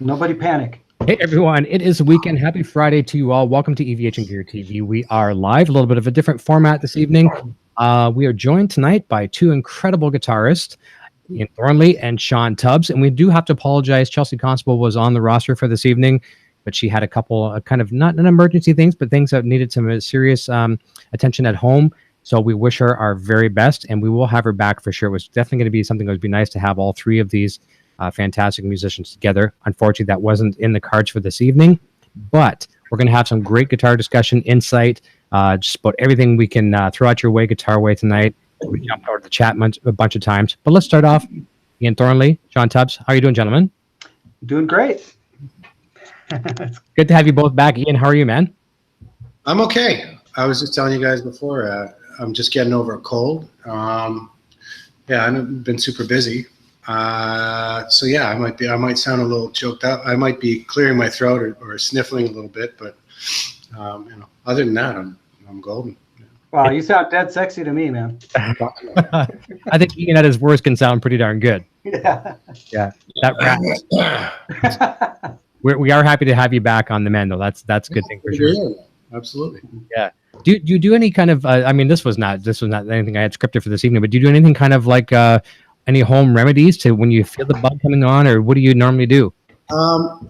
Nobody panic. Hey everyone, it is weekend. Happy Friday to you all. Welcome to EVH and Gear TV. We are live, a little bit of a different format this evening. We are joined tonight by two incredible guitarists, Ian Thornley and Shawn Tubbs. And we do have to apologize. Chelsea Constable was on the roster for this evening, but she had a couple kind of not an emergency things, but things that needed some serious attention at home. So we wish her our very best, and we will have her back for sure. It was definitely going to be something that would be nice to have all three of these fantastic musicians together. Unfortunately, that wasn't in the cards for this evening, but we're going to have some great guitar discussion, insight, just about everything we can throw out your way, guitar way tonight. We jumped over the chat a bunch of times, but let's start off. Ian Thornley, Shawn Tubbs, how are you doing, gentlemen? Doing great. Good to have you both back. Ian, how are you, man? I'm okay. I was just telling you guys before, I'm just getting over a cold. Yeah, I've been super busy. So yeah, I might sound a little choked up. I might be clearing my throat or sniffling a little bit, but other than that, I'm golden. Wow, you sound dead sexy to me, man. I think Ian at his worst can sound pretty darn good. Yeah. Yeah, that raps. We are happy to have you back on the mend, though. That's a good thing for sure. Yeah, absolutely. Yeah. Do you do any kind of? I mean, this was not anything I had scripted for this evening, but do you do anything kind of like any home remedies to when you feel the bug coming on, or what do you normally do?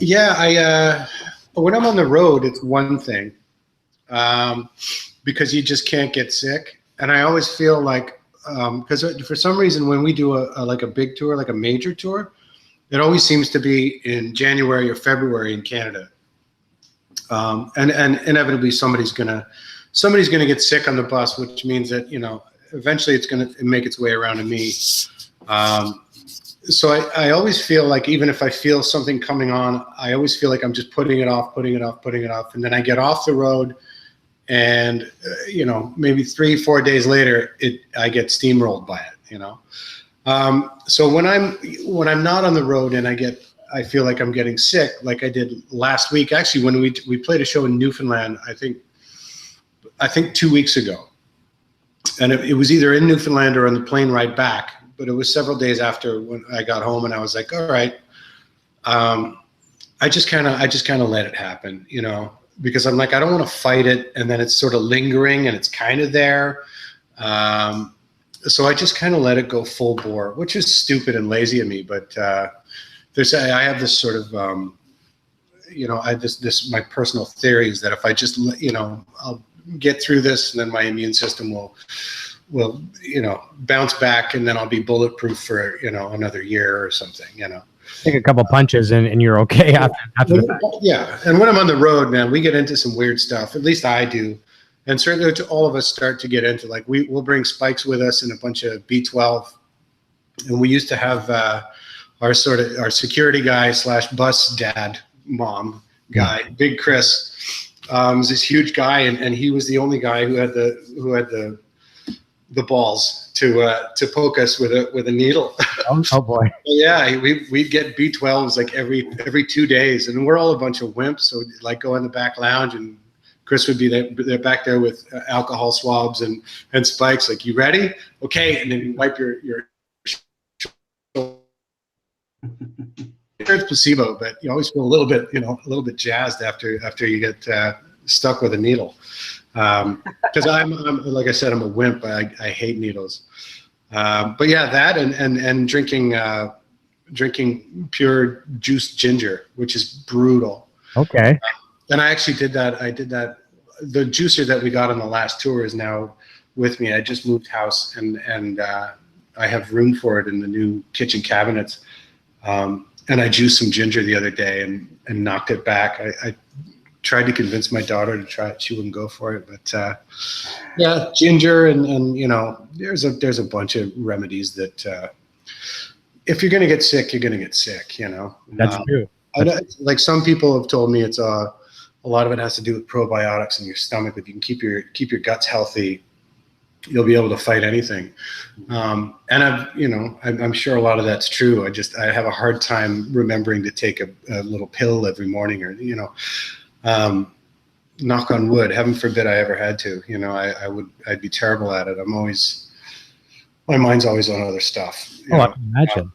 Yeah, when I'm on the road, it's one thing, because you just can't get sick. And I always feel like, because for some reason, when we do like a big tour, like a major tour, it always seems to be in January or February in Canada. And inevitably somebody's gonna get sick on the bus, which means that, eventually it's gonna make its way around to me. So I always feel like, even if I feel something coming on, I always feel like I'm just putting it off. And then I get off the road and, maybe 3-4 days later, I get steamrolled by it, So when I'm not on the road and I feel like I'm getting sick, like I did last week, actually, when we played a show in Newfoundland, I think 2 weeks ago. And it was either in Newfoundland or on the plane ride back. But it was several days after when I got home, and I was like, all right, I just kind of let it happen, because I'm like, I don't want to fight it, and then it's sort of lingering and it's kind of there. So I just kind of let it go full bore, which is stupid and lazy of me. But I have this sort of, my personal theory is that if I just, I'll get through this, and then my immune system will bounce back, and then I'll be bulletproof for, another year or something, Take a couple punches and you're okay after the fact. Yeah. And when I'm on the road, man, we get into some weird stuff. At least I do. And certainly all of us start to get into, like, we'll bring spikes with us and a bunch of B12. And we used to have our security guy / bus dad mom guy, Big Chris, was this huge guy. And he was the only guy who had the balls to poke us with a needle. Oh boy. Yeah, we'd get B12s like every 2 days, and we're all a bunch of wimps. So we'd like go in the back lounge, and Chris would be there back there with alcohol swabs and spikes. Like, you ready? Okay, and then you wipe your it's placebo, but you always feel a little bit jazzed after you get stuck with a needle. Because I'm like I said, I'm a wimp. I hate needles. But yeah, that and drinking pure juiced ginger, which is brutal. Okay. And I actually did that. The juicer that we got on the last tour is now with me. I just moved house, and I have room for it in the new kitchen cabinets. And I juiced some ginger the other day and knocked it back. I tried to convince my daughter to try it. She wouldn't go for it, but yeah, ginger and there's a bunch of remedies that if you're gonna get sick, you're gonna get sick. That's true. Like, some people have told me it's a lot of it has to do with probiotics in your stomach. If you can keep your guts healthy, you'll be able to fight anything. And I'm sure a lot of that's true. I have a hard time remembering to take a little pill every morning, or knock on wood, heaven forbid I ever had to. I'd be terrible at it. My mind's always on other stuff. I can imagine.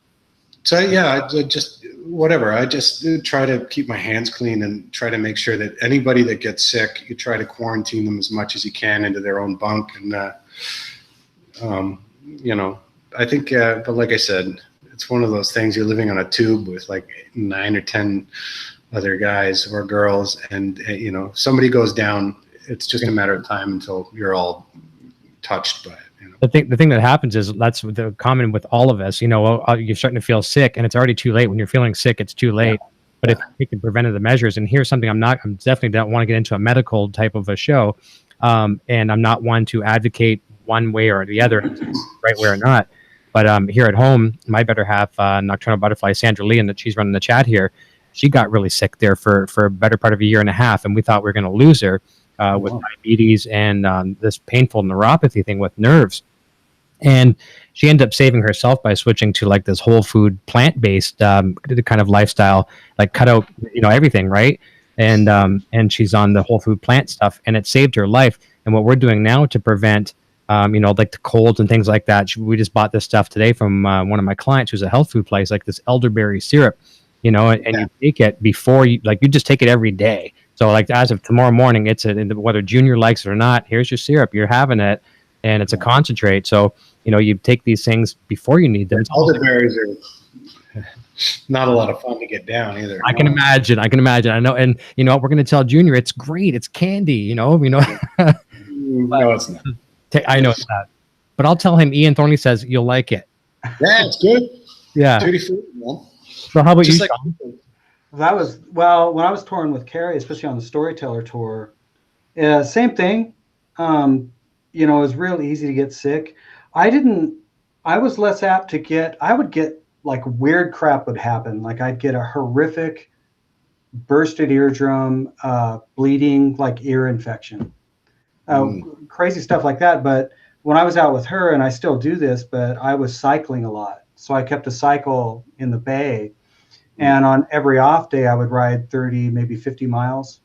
So yeah, just whatever. I just try to keep my hands clean and try to make sure that anybody that gets sick, you try to quarantine them as much as you can into their own bunk. And, you know, I think, but like I said, it's one of those things, you're living on a tube with like 9 or 10 other guys or girls. And, you know, if somebody goes down, it's just a matter of time until you're all touched by it. You know? The thing that happens is that's the common with all of us. You know, you're starting to feel sick, and it's already too late. When you're feeling sick, it's too late. But if you take the preventative measures, and here's something I'm definitely don't want to get into a medical type of a show, and I'm not one to advocate one way or the other, right way or not. But here at home, my better half, Nocturnal Butterfly, Sandra Lee, and that she's running the chat here, she got really sick there for a better part of a year and a half, and we thought we were going to lose her with diabetes and this painful neuropathy thing with nerves. And she ended up saving herself by switching to like this whole food, plant-based kind of lifestyle, like cut out, you know, everything, right? And she's on the whole food plant stuff, and it saved her life. And what we're doing now to prevent, you know, like the colds and things like that, we just bought this stuff today from one of my clients who's a health food place, like this elderberry syrup, you know, and you take it before you, like you just take it every day. So like as of tomorrow morning, it's whether Junior likes it or not, here's your syrup, you're having it, and it's a concentrate. So, you know, you take these things before you need them. Elderberries are not a lot of fun to get down either. I can imagine. I know. And you know what? We're going to tell Junior it's great. It's candy, you know. No, it's not. I know it's not. But I'll tell him Ian Thornley says you'll like it. Yeah, it's good. Yeah. Tutti frutti, man. So how about Just you, like Shawn? That was, well, when I was touring with Carrie, especially on the Storyteller tour, same thing. You know, it was real easy to get sick. I was less apt to get, I would get like weird crap would happen. Like I'd get a horrific bursted eardrum, bleeding, like ear infection, crazy stuff like that. But when I was out with her, and I still do this, but I was cycling a lot. So I kept a cycle in the Bay. And on every off day, I would ride 30, maybe 50 miles.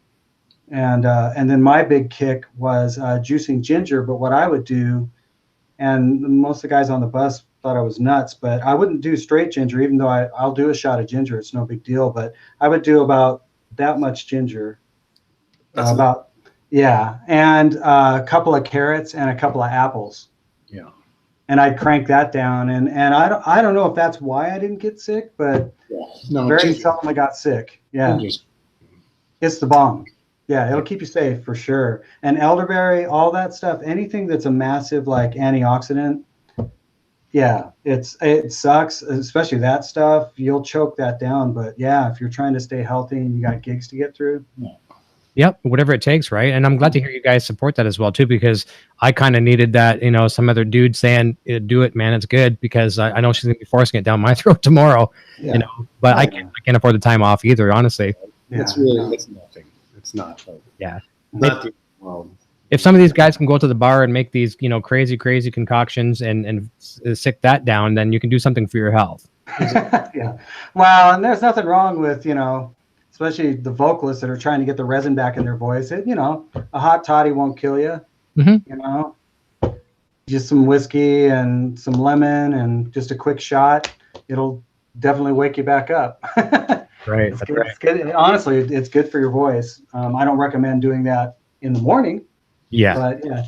And then my big kick was juicing ginger. But what I would do, and most of the guys on the bus thought I was nuts, but I wouldn't do straight ginger, even though I'll do a shot of ginger. It's no big deal. But I would do about that much ginger. And a couple of carrots and a couple of apples. Yeah. And I'd crank that down. And I don't know if that's why I didn't get sick, but very seldom I got sick. Yeah. It's the bomb. Yeah, it'll keep you safe for sure. And elderberry, all that stuff, anything that's a massive like antioxidant, yeah, it sucks, especially that stuff. You'll choke that down. But yeah, if you're trying to stay healthy and you got gigs to get through. Yep, whatever it takes, right? And I'm glad to hear you guys support that as well too, because I kind of needed that, you know, some other dude saying, "Do it, man, it's good," because I know she's gonna be forcing it down my throat tomorrow, you know. But I can't afford the time off either, honestly. Yeah. It's nothing. It's not. Yeah. Well, if some of these guys can go to the bar and make these, you know, crazy concoctions and sick that down, then you can do something for your health. Yeah. Well, and there's nothing wrong with, you know, especially the vocalists that are trying to get the resin back in their voice. You know, a hot toddy won't kill you. You know, just some whiskey and some lemon and just a quick shot, it'll definitely wake you back up. Right. It's good. Honestly, it's good for your voice. I don't recommend doing that in the morning. Yeah. But yeah,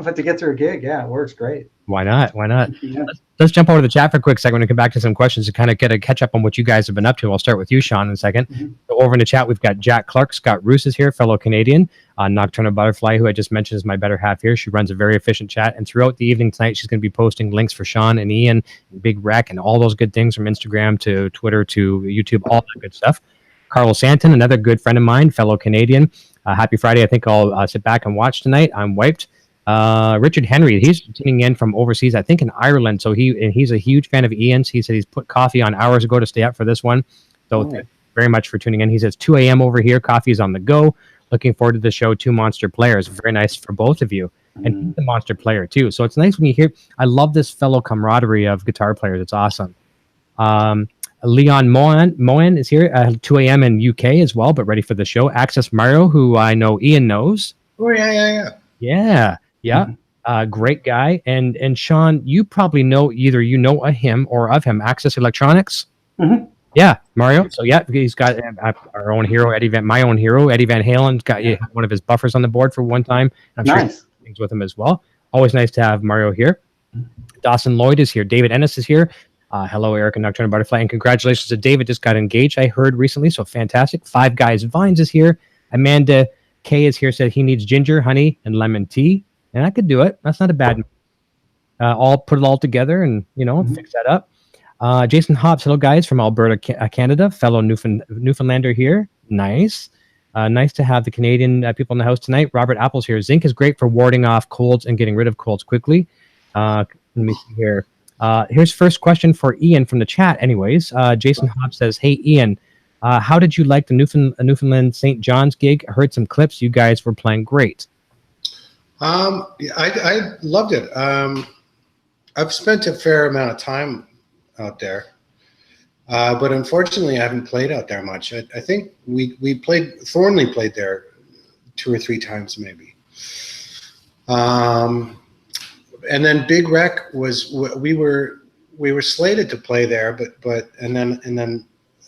but to get through a gig, yeah, it works great. Why not? Yeah. Let's jump over to the chat for a quick second and come back to some questions to kind of get a catch up on what you guys have been up to. I'll start with you, Shawn, in a second. So over in the chat, we've got Jack Clark. Scott Roos is here, fellow Canadian. Nocturnal Butterfly, who I just mentioned is my better half here. She runs a very efficient chat. And throughout the evening tonight, she's going to be posting links for Shawn and Ian, and Big Rec, and all those good things from Instagram to Twitter to YouTube, all that good stuff. Carl Santon, another good friend of mine, fellow Canadian. Happy Friday. I think I'll sit back and watch tonight. I'm wiped. Richard Henry, he's tuning in from overseas, I think in Ireland. So he's a huge fan of Ian's. He said he's put coffee on hours ago to stay up for this one. So thank you very much for tuning in. He says 2 a.m. over here. Coffee is on the go. Looking forward to the show. 2 monster players. Very nice for both of you. And he's a monster player too. So it's nice when you hear, I love this fellow camaraderie of guitar players. It's awesome. Leon Moen is here at 2 a.m. in UK as well, but ready for the show. Access Mario, who I know Ian knows. Oh, yeah. Great guy. And Shawn, you probably know either you know of him or of him. Access Electronics. Yeah, Mario. So yeah, he's got our own hero, my own hero, Eddie Van Halen. Got one of his buffers on the board for one time. I'm sure Nice. things with him as well. Always nice to have Mario here. Dawson Lloyd is here. David Ennis is here. Hello, Eric and Nocturnal Butterfly, and congratulations to David. Just got engaged, I heard recently, so fantastic. Five Guys Vines is here. Amanda K is here. Said he needs ginger, honey, and lemon tea, and I could do it. That's not a bad. I'll put it all together and fix that up. Jason Hobbs, hello guys from Alberta, Canada, fellow Newfoundlander here. Nice. Nice to have the Canadian people in the house tonight. Robert Apples here. Zinc is great for warding off colds and getting rid of colds quickly. Let me see here. Here's first question for Ian from the chat. Anyways, Jason Hobbs says, "Hey Ian, how did you like the Newfoundland St. John's gig? I heard some clips. You guys were playing great." I loved it. I've spent a fair amount of time out there, but unfortunately I haven't played out there much. I think we played, Thornley played there 2 or 3 times maybe, and then Big Wreck was, we were slated to play there, but and then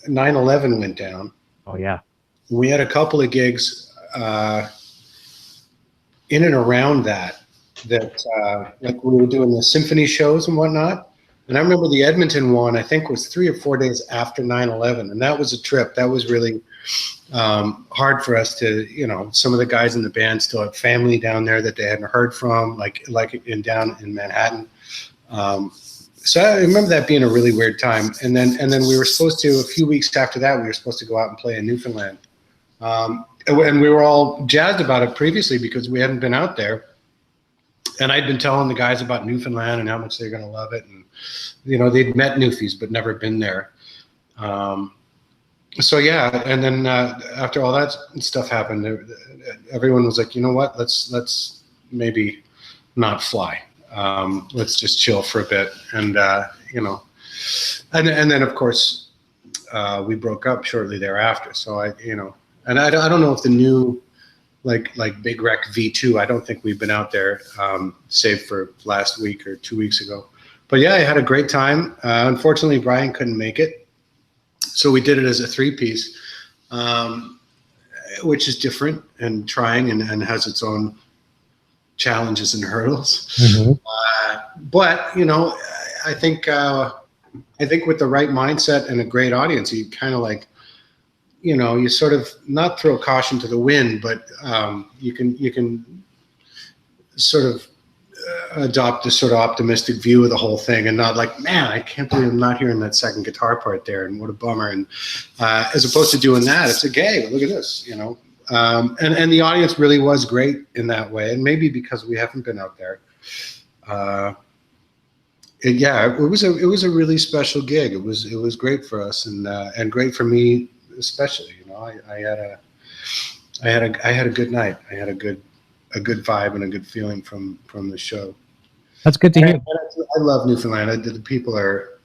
9/11 went down. Oh yeah, we had a couple of gigs in and around that like we were doing the symphony shows and whatnot. And I remember the Edmonton one, I think, was 3 or 4 days after 9/11. And that was a trip. That was really hard for us to, some of the guys in the band still had family down there that they hadn't heard from, like down in Manhattan. So I remember that being a really weird time. And then we were supposed to, a few weeks after that, we were supposed to go out and play in Newfoundland. And we were all jazzed about it previously because we hadn't been out there. And I'd been telling the guys about Newfoundland and how much they're going to love it. And, they'd met Newfies but never been there. So, yeah. And then after all that stuff happened, everyone was like, you know what, let's maybe not fly. Let's just chill for a bit. And, and then, of course, we broke up shortly thereafter. So, and I don't know if the new, like Big Wreck V2, I don't think we've been out there, save for last week or 2 weeks ago. But yeah, I had a great time. Unfortunately, Brian couldn't make it. So we did it as a 3-piece, which is different and trying and has its own challenges and hurdles. Mm-hmm. But, I think with the right mindset and a great audience, you kind of like, you sort of not throw caution to the wind, but you can sort of adopt this sort of optimistic view of the whole thing and not like, man, I can't believe I'm not hearing that second guitar part there and what a bummer. And as opposed to doing that, it's like, hey, look at this, and the audience really was great in that way. And maybe because we haven't been out there, it was a really special gig. It was great for us and great for me especially. I had a good night. I had a good vibe and a good feeling from the show. That's good to hear. I love Newfoundland. The people are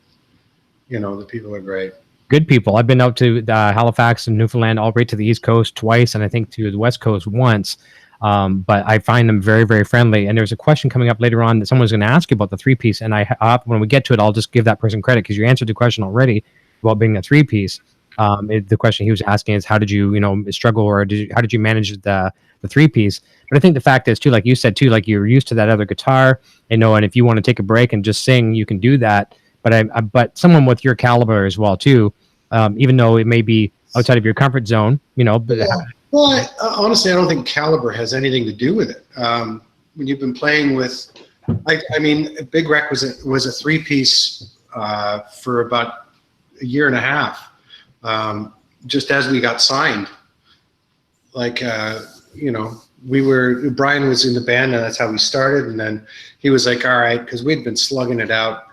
great. Good people. I've been out to Halifax and Newfoundland, all the way to the East Coast twice, and I think to the West Coast once. But I find them very, very friendly. And there's a question coming up later on that someone's going to ask you about the 3-piece. And when we get to it, I'll just give that person credit because you answered the question already about being a 3-piece. The question he was asking is, how did you, struggle, or how did you manage the 3-piece? But I think the fact is too, like you said too, like you're used to that other guitar, and if you want to take a break and just sing, you can do that. But someone with your caliber as well too, even though it may be outside of your comfort zone, But yeah. Well, honestly, I don't think caliber has anything to do with it. When you've been playing with, I mean, Big Wreck was a 3-piece for about a year and a half. Just as we got signed, Brian was in the band and that's how we started. And then he was like, all right, because we'd been slugging it out,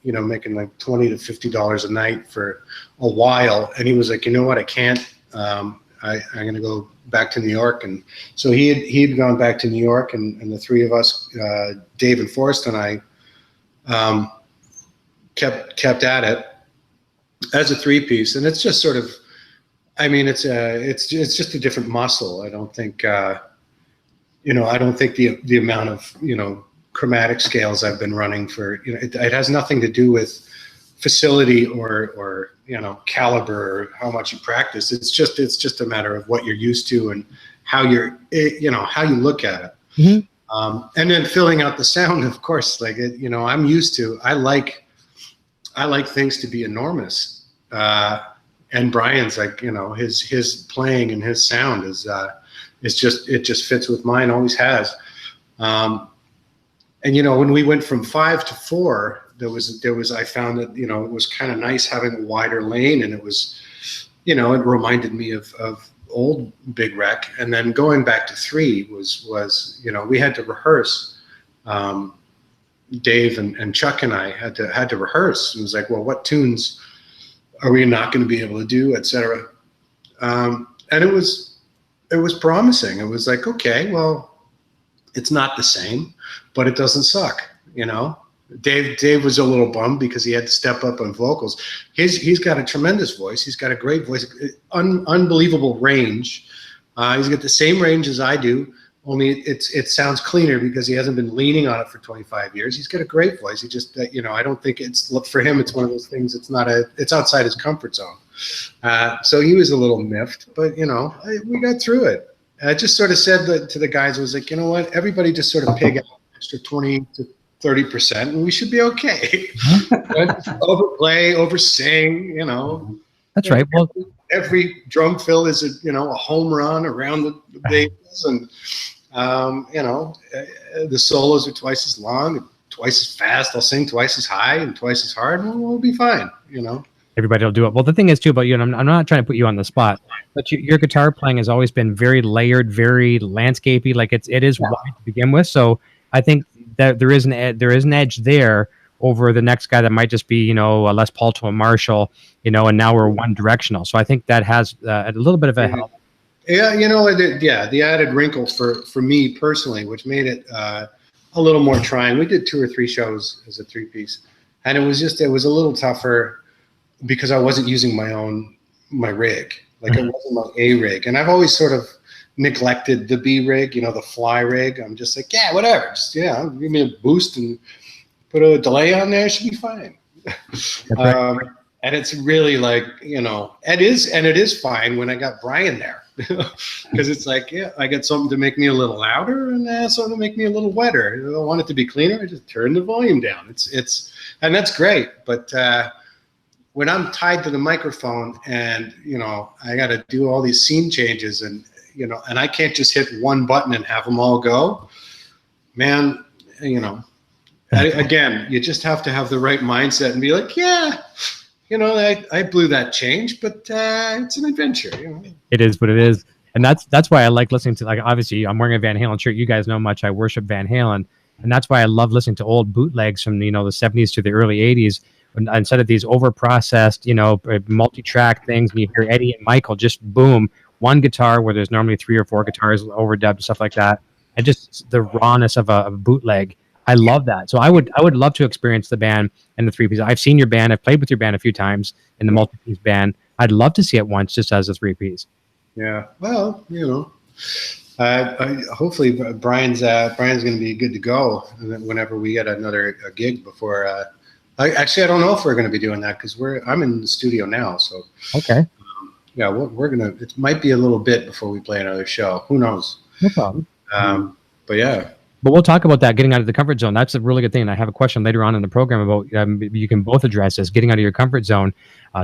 making like $20 to $50 a night for a while. And he was like, you know what, I can't, I'm going to go back to New York. And so he'd gone back to New York, and the three of us, Dave and Forrest and I, kept at it as a 3-piece. And it's just sort of, I mean, it's just a different muscle. I don't think, I don't think the amount of, chromatic scales I've been running for, it has nothing to do with facility or caliber or how much you practice. It's just a matter of what you're used to and how how you look at it. Mm-hmm. And then filling out the sound, of course, like I'm used to. I like things to be enormous. And Brian's like, his playing and his sound is it just fits with mine, always has. And when we went from 5 to 4, I found that it was kind of nice having a wider lane, and it was, it reminded me of old Big Wreck. And then going back to 3 was we had to rehearse. Dave and Chuck and I had to rehearse. It was like, well, what tunes are we not going to be able to do, etc. And it was promising. It was like, okay, well, it's not the same, but it doesn't suck, Dave was a little bummed because he had to step up on vocals. He's got a tremendous voice. He's got a great voice, unbelievable range. He's got the same range as I do, only it sounds cleaner because he hasn't been leaning on it for 25 years. He's got a great voice. He just, I don't think for him, it's one of those things. It's outside his comfort zone. So he was a little miffed, but we got through it. I just sort of said to the guys, I was like, you know what? Everybody just sort of pig out extra 20 to 30%, and we should be okay. Overplay, oversing, That's right. Well, every drum fill is a home run around the bases, and the solos are twice as long, twice as fast. I'll sing twice as high and twice as hard, and we'll be fine. Everybody will do it. Well, the thing is too about you, and I'm not trying to put you on the spot, but your guitar playing has always been very layered, very landscapey. Like it is wide to begin with. So I think that there is an edge there over the next guy that might just be a Les Paul to a Marshall, and now we're one directional. So I think that has a little bit of a help. Yeah, the added wrinkle for me personally, which made it a little more trying. We did 2 or 3 shows as a 3-piece, and it was a little tougher because I wasn't using my rig. Like it wasn't my A rig, and I've always sort of neglected the B rig, the fly rig. I'm just like, yeah, whatever, just give me a boost and put a delay on there, it should be fine. And it's really like, it is fine when I got Brian there, because it's like, I get something to make me a little louder and something to make me a little wetter. I want it to be cleaner, I just turn the volume down. And that's great, but when I'm tied to the microphone and I got to do all these scene changes and and I can't just hit one button and have them all go, man. Again, you just have to have the right mindset and be like, I blew that change, but it's an adventure. It is what it is, and that's why I like listening to, like, obviously I'm wearing a Van Halen shirt. You guys know much. I worship Van Halen, and that's why I love listening to old bootlegs from the 70s to the early 80s. Instead of these over-processed, multi-track things, and you hear Eddie and Michael just boom, one guitar where there's normally 3 or 4 guitars overdubbed and stuff like that, and just the rawness of a bootleg. I love that. So I would love to experience the band and the 3-piece. I've seen your band. I've played with your band a few times in the multi-piece band. I'd love to see it once just as a 3-piece. Yeah. Well, hopefully Brian's going to be good to go whenever we get another gig before. I don't know if we're going to be doing that because I'm in the studio now. So okay. Yeah, we're gonna. It might be a little bit before we play another show. Who knows? No problem. But yeah. But we'll talk about that, getting out of the comfort zone. That's a really good thing. And I have a question later on in the program about, you can both address this, getting out of your comfort zone,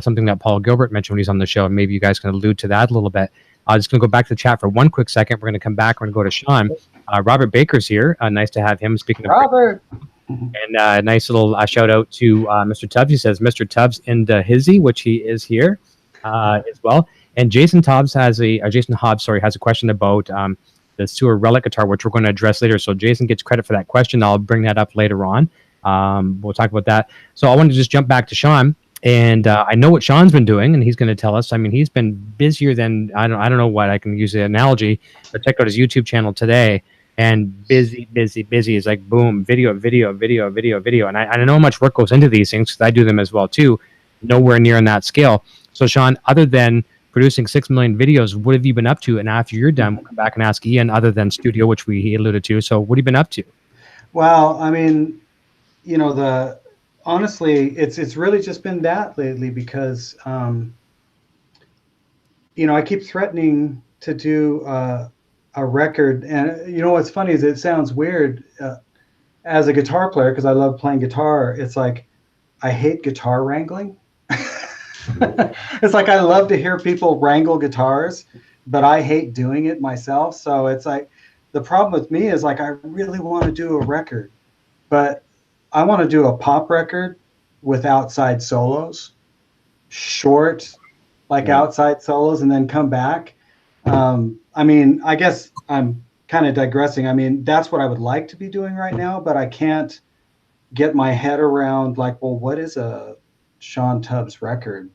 something that Paul Gilbert mentioned when he's on the show, and maybe you guys can allude to that a little bit. I'm just going to go back to the chat for one quick second. We're going to come back. We're going to go to Shawn. Robert Baker's here. Nice to have him. Speaking of Robert. And a nice little shout out to Mr. Tubbs. He says Mr. Tubbs in the hizzy, which he is here as well. And Jason Hobbs has a question about the Suhr Relic guitar, which we're going to address later. So Jason gets credit for that question. I'll bring that up later on. We'll talk about that. So I wanted to just jump back to Shawn, and I know what Shawn's been doing, and he's going to tell us. I mean, he's been busier than I don't know what I can use the analogy, but check out his YouTube channel today. And busy. It's like boom, video. And I know how much work goes into these things because I do them as well too. Nowhere near on that scale. So Shawn, other than producing 6 million videos, what have you been up to? And after you're done, we'll come back and ask Ian, other than studio, which he alluded to. So what have you been up to? Well, I mean, honestly, it's really just been that lately because I keep threatening to do a record, and what's funny is it sounds weird as a guitar player because I love playing guitar. It's like I hate guitar wrangling. It's like I love to hear people wrangle guitars, but I hate doing it myself. So it's like the problem with me is like I really want to do a record, but I want to do a pop record with outside solos, short, like outside solos, and then come back. I mean, I guess I'm kind of digressing. I mean, that's what I would like to be doing right now, but I can't get my head around like, well, what is a Shawn Tubbs record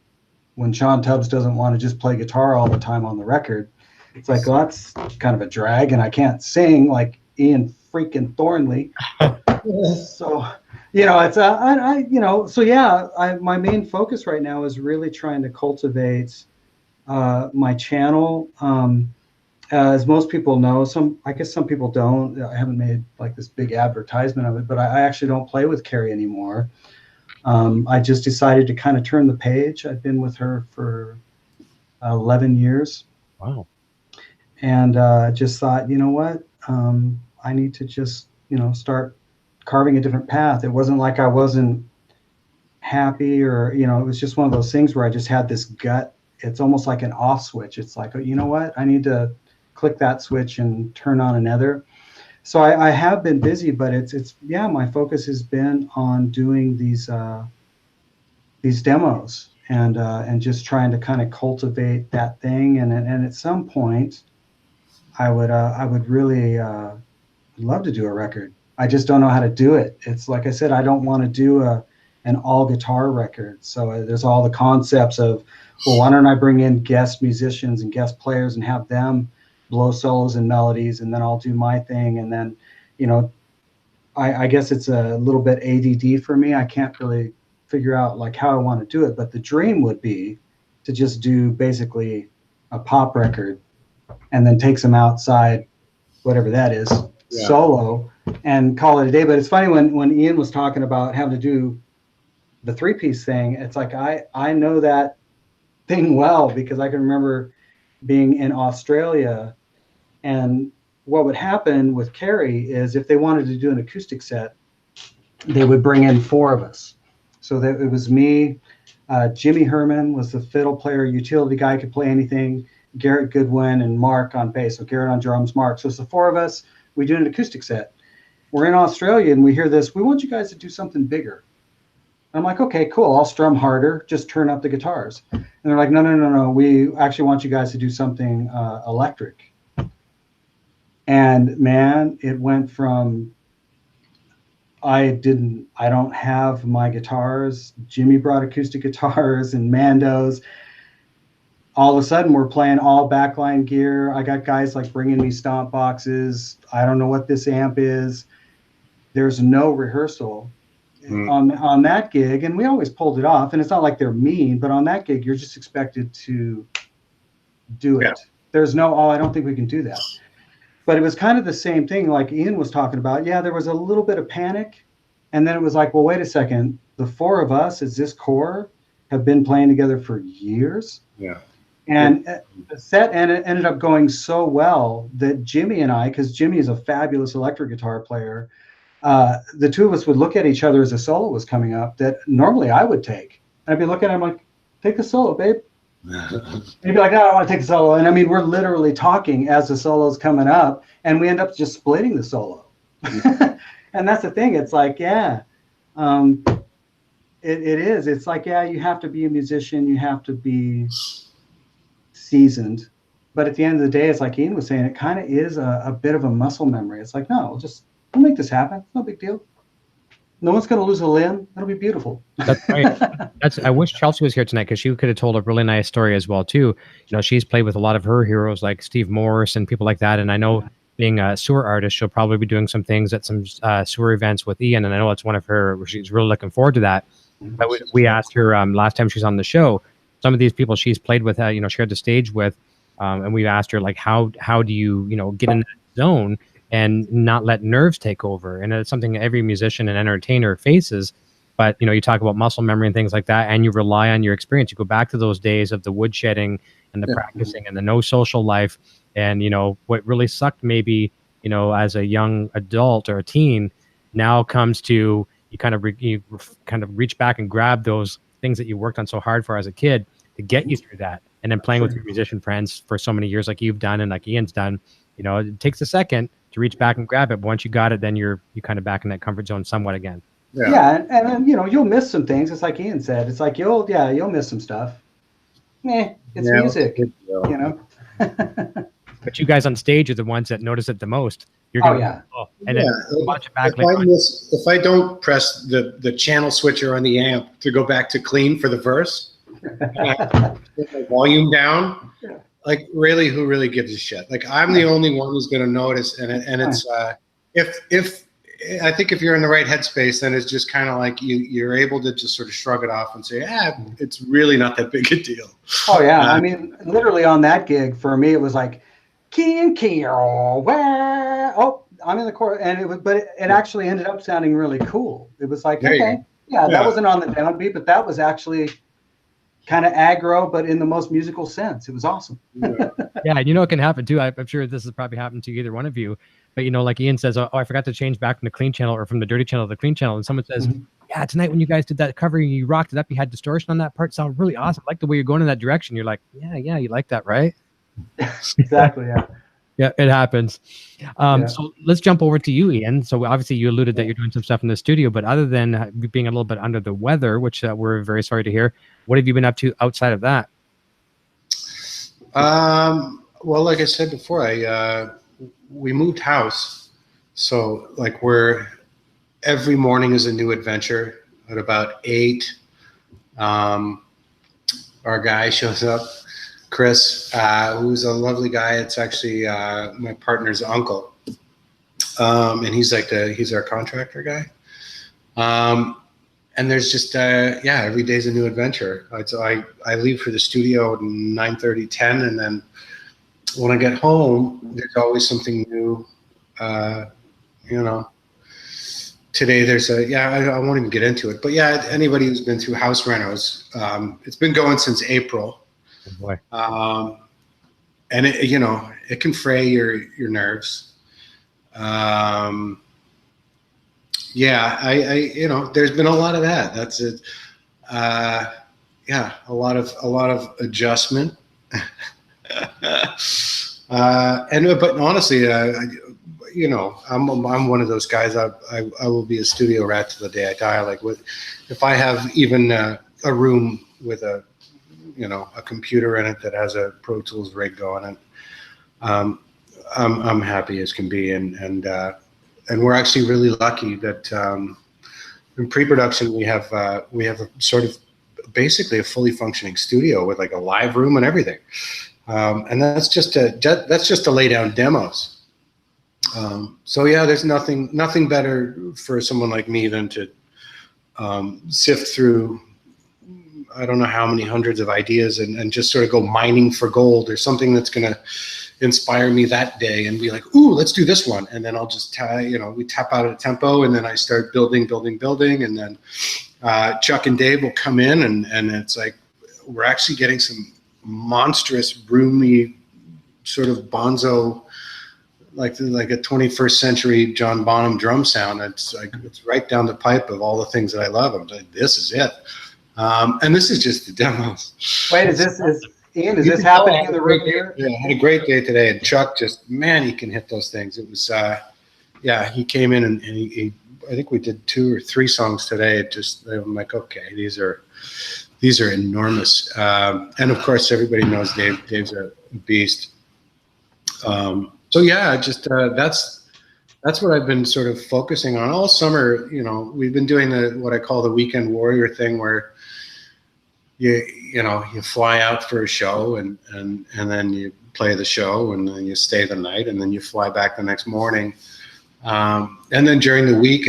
when Shawn Tubbs doesn't want to just play guitar all the time on the record? It's like, well, that's kind of a drag, and I can't sing like Ian freaking Thornley. So, it's so yeah, my main focus right now is really trying to cultivate my channel. As most people know, I guess some people don't. I haven't made like this big advertisement of it, but I actually don't play with Carrie anymore. I just decided to kind of turn the page. I've been with her for 11 years. Wow. And just thought, you know what? I need to just, start carving a different path. It wasn't like I wasn't happy or, it was just one of those things where I just had this gut. It's almost like an off switch. It's like, oh, you know what? I need to click that switch and turn on another. So I have been busy, but it's my focus has been on doing these demos and just trying to kind of cultivate that thing. And at some point, I would really love to do a record. I just don't know how to do it. It's like I said, I don't want to do an all guitar record. So there's all the concepts of, well, why don't I bring in guest musicians and guest players and have them blow solos and melodies, and then I'll do my thing. And then, I guess it's a little bit ADD for me. I can't really figure out like how I want to do it, but the dream would be to just do basically a pop record and then take some outside, whatever that is, solo, and call it a day. But it's funny when Ian was talking about having to do the 3-piece thing, it's like I know that thing well because I can remember being in Australia, and what would happen with Carrie is if they wanted to do an acoustic set, they would bring in 4 of us. So that it was me, Jimmy Herman was the fiddle player, utility guy, could play anything, Garrett Goodwin, and Mark on bass. So Garrett on drums, Mark. So it's the 4 of us. We do an acoustic set. We're in Australia and we hear this, we want you guys to do something bigger. I'm like, okay, cool. I'll strum harder. Just turn up the guitars. And they're like, no. We actually want you guys to do something electric. And man, it went from I don't have my guitars. Jimmy brought acoustic guitars and Mandos. All of a sudden, we're playing all backline gear. I got guys like bringing me stomp boxes. I don't know what this amp is. There's no rehearsal on that gig, and we always pulled it off. And it's not like they're mean, but on that gig, you're just expected to do it. Yeah. There's no, I don't think we can do that. But it was kind of the same thing like Ian was talking about. Yeah, there was a little bit of panic. And then it was like, well, wait a second. The 4 of us as this core have been playing together for years. Yeah. And the set ended up going so well that Jimmy and I, because Jimmy is a fabulous electric guitar player, the 2 of us would look at each other as a solo was coming up that normally I would take. And I'd be looking at him like, take the solo, babe. And he'd be like, no, I don't want to take the solo. And I mean, we're literally talking as the solo's coming up, and we end up just splitting the solo. And that's the thing. It's like, yeah, it is. It's like, yeah, you have to be a musician. You have to be seasoned. But at the end of the day, it's like Ian was saying, it kind of is a bit of a muscle memory. It's like, no, we'll make this happen. It's no big deal. No one's going to lose a limb. It'll be beautiful. That's right. I wish Chelsea was here tonight because she could have told a really nice story as well too. She's played with a lot of her heroes like Steve Morse and people like that. And I know being a Suhr artist, she'll probably be doing some things at some Suhr events with Ian. And I know it's one of her. She's really looking forward to that. But we asked her last time she was on the show. Some of these people she's played with, shared the stage with, and we asked her like, how do you get in that zone and not let nerves take over? And it's something every musician and entertainer faces. But, you know, you talk about muscle memory and things like that, and you rely on your experience. You go back to those days of the woodshedding and the practicing and the no social life. And, you know, what really sucked maybe, you know, as a young adult or a teen now comes to you kind of reach back and grab those things that you worked on so hard for as a kid to get you through that. And then playing with your musician friends for so many years, like you've done and like Ian's done, you know, it takes a second to reach back and grab it. But once you got it, then you kind of back in that comfort zone somewhat again. Yeah, and then, you know, you'll miss some things. It's like Ian said. It's like you'll miss some stuff. It's music, you know. But you guys on stage are the ones that notice it the most. You're gonna, and then watch it back. If I don't press the channel switcher on the amp to go back to clean for the verse, put my volume down. Like, really, who really gives a shit? Like, I'm the only one who's going to notice, and it's if I think if you're in the right headspace, then it's just kind of like you're able to just sort of shrug it off and say, it's really not that big a deal. Oh yeah, I mean, literally on that gig for me, it was like, oh, I'm in the chorus, and it actually ended up sounding really cool. It was like, that wasn't on the downbeat, but that was actually kind of aggro, but in the most musical sense. It was awesome. Yeah, and you know, it can happen too. I'm sure this has probably happened to either one of you. But, you know, like Ian says, oh, I forgot to change back from the clean channel or from the dirty channel to the clean channel. And someone says, yeah, tonight when you guys did that cover, you rocked it up. You had distortion on that part. Sound really awesome. I like the way you're going in that direction. You're like, yeah, you like that, right? Exactly, yeah. Yeah, it happens. So let's jump over to you, Ian. So obviously you alluded that you're doing some stuff in the studio, but other than being a little bit under the weather, which we're very sorry to hear, what have you been up to outside of that? Well, like I said before, we moved house. So like every morning is a new adventure. At about 8, our guy shows up. Chris, who's a lovely guy. It's actually my partner's uncle, and he's our contractor guy. And there's just every day's a new adventure. So I leave for the studio at 9:30, 10, and then when I get home, there's always something new. You know, today there's I won't even get into it, but anybody who's been through house renos, it's been going since April. Oh boy. And it can fray your nerves. I there's been a lot of that. That's it. A lot of adjustment. But honestly, I'm one of those guys. I will be a studio rat till the day I die. Like, if I have even a room with a computer in it that has a Pro Tools rig going, and I'm happy as can be. And we're actually really lucky that in pre-production we have a sort of basically a fully functioning studio with like a live room and everything. And that's just to lay down demos. So there's nothing better for someone like me than to sift through I don't know how many hundreds of ideas and just sort of go mining for gold or something that's going to inspire me that day and be like, ooh, let's do this one. And then I'll just, we tap out at a tempo, and then I start building. And then Chuck and Dave will come in and it's like, we're actually getting some monstrous, roomy sort of bonzo, like a 21st century John Bonham drum sound. It's like, it's right down the pipe of all the things that I love. I'm like, this is it. And this is just the demos. Wait, is this happening in the room here? Yeah, I had a great day today, and Chuck he can hit those things. It was, he came in and he I think we did 2 or 3 songs today. I'm like, okay, these are enormous. And of course, everybody knows Dave's a beast. That's what I've been sort of focusing on all summer. We've been doing what I call the weekend warrior thing, where you fly out for a show and then you play the show and then you stay the night and then you fly back the next morning. And then during the week,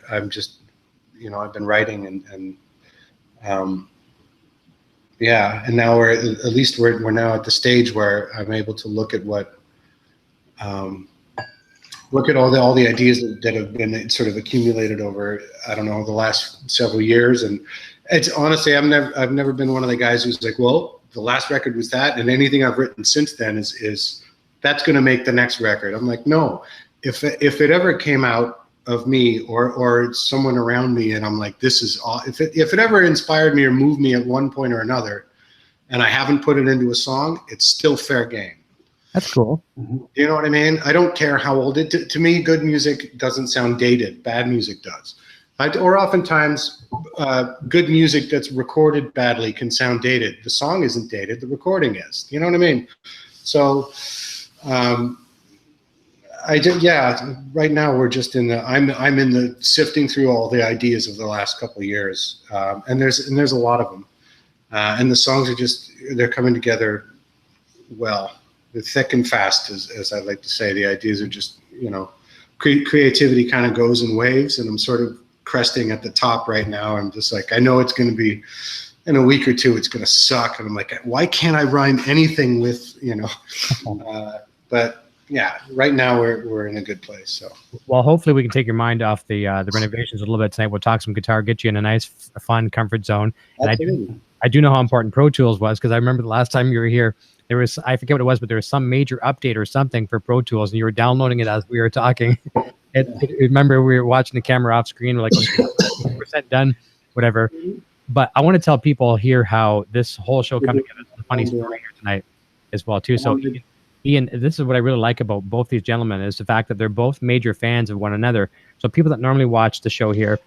I'm just, I've been writing and now we're now at the stage where I'm able to look at what look at all the ideas that have been sort of accumulated over, I don't know, the last several years. And it's honestly, I've never been one of the guys who's like, well, the last record was that, and anything I've written since then is that's going to make the next record. I'm like, no, if it ever came out of me or someone around me, and I'm like, this is all, if it ever inspired me or moved me at one point or another, and I haven't put it into a song, it's still fair game. That's cool. You know what I mean? I don't care how old it. To me, good music doesn't sound dated. Bad music does. Or oftentimes, good music that's recorded badly can sound dated. The song isn't dated. The recording is. You know what I mean? So, right now we're just in the. I'm in the sifting through all the ideas of the last couple of years, and there's a lot of them, and the songs are they're coming together well. They're thick and fast, as I like to say. The ideas are just, creativity kind of goes in waves, and I'm sort of cresting at the top right now. I'm just like, I know it's going to be, in a week or two, it's going to suck. And I'm like, why can't I rhyme anything with, but yeah, right now we're in a good place. So, well, hopefully we can take your mind off the renovations a little bit tonight. We'll talk some guitar, get you in a nice, fun comfort zone. And I do know how important Pro Tools was, because I remember the last time you were here, there was, I forget what it was, but there was some major update or something for Pro Tools, and you were downloading it as we were talking. Remember, we were watching the camera off screen. We're like, okay, percent done, whatever. But I want to tell people here how this whole show come together. It's a funny story here tonight as well, too. So, Ian, this is what I really like about both these gentlemen, is the fact that they're both major fans of one another. So people that normally watch the show here,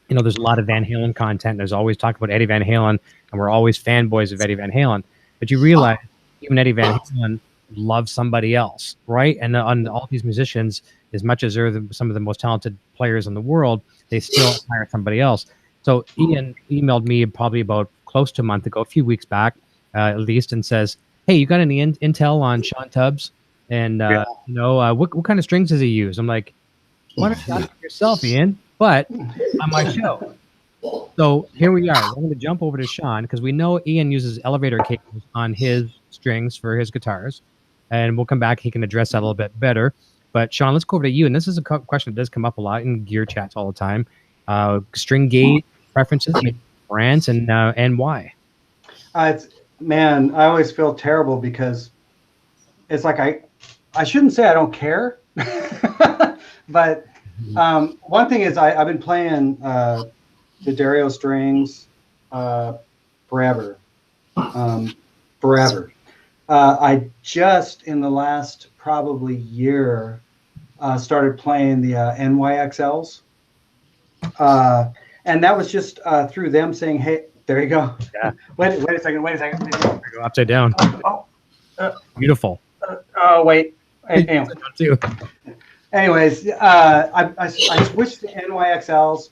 there's a lot of Van Halen content. There's always talk about Eddie Van Halen, and we're always fanboys of Eddie Van Halen. But you realize even Eddie Van Halen loves somebody else, right? And on all these musicians, as much as they're some of the most talented players in the world, they still hire somebody else. So Ian emailed me probably about close to a month ago, a few weeks back, at least, and says, hey, you got any intel on Shawn Tubbs? And, what kind of strings does he use? I'm like, why don't you ask yourself, Ian? But on my show. So here we are. We're going to jump over to Shawn, because we know Ian uses elevator cables on his strings for his guitars. And we'll come back. He can address that a little bit better. But Shawn, let's go over to you. And this is a question that does come up a lot in gear chats all the time. String gauge preferences, brands, and why? Man, I always feel terrible, because it's like I shouldn't say I don't care, but one thing is I've been playing the Dario strings forever. I just in the last probably year started playing the NYXLs, and that was just through them saying, "Hey, there you go." Yeah. Wait a second. Go upside down. Beautiful. Wait. Anyway. Anyways, I switched to NYXLs.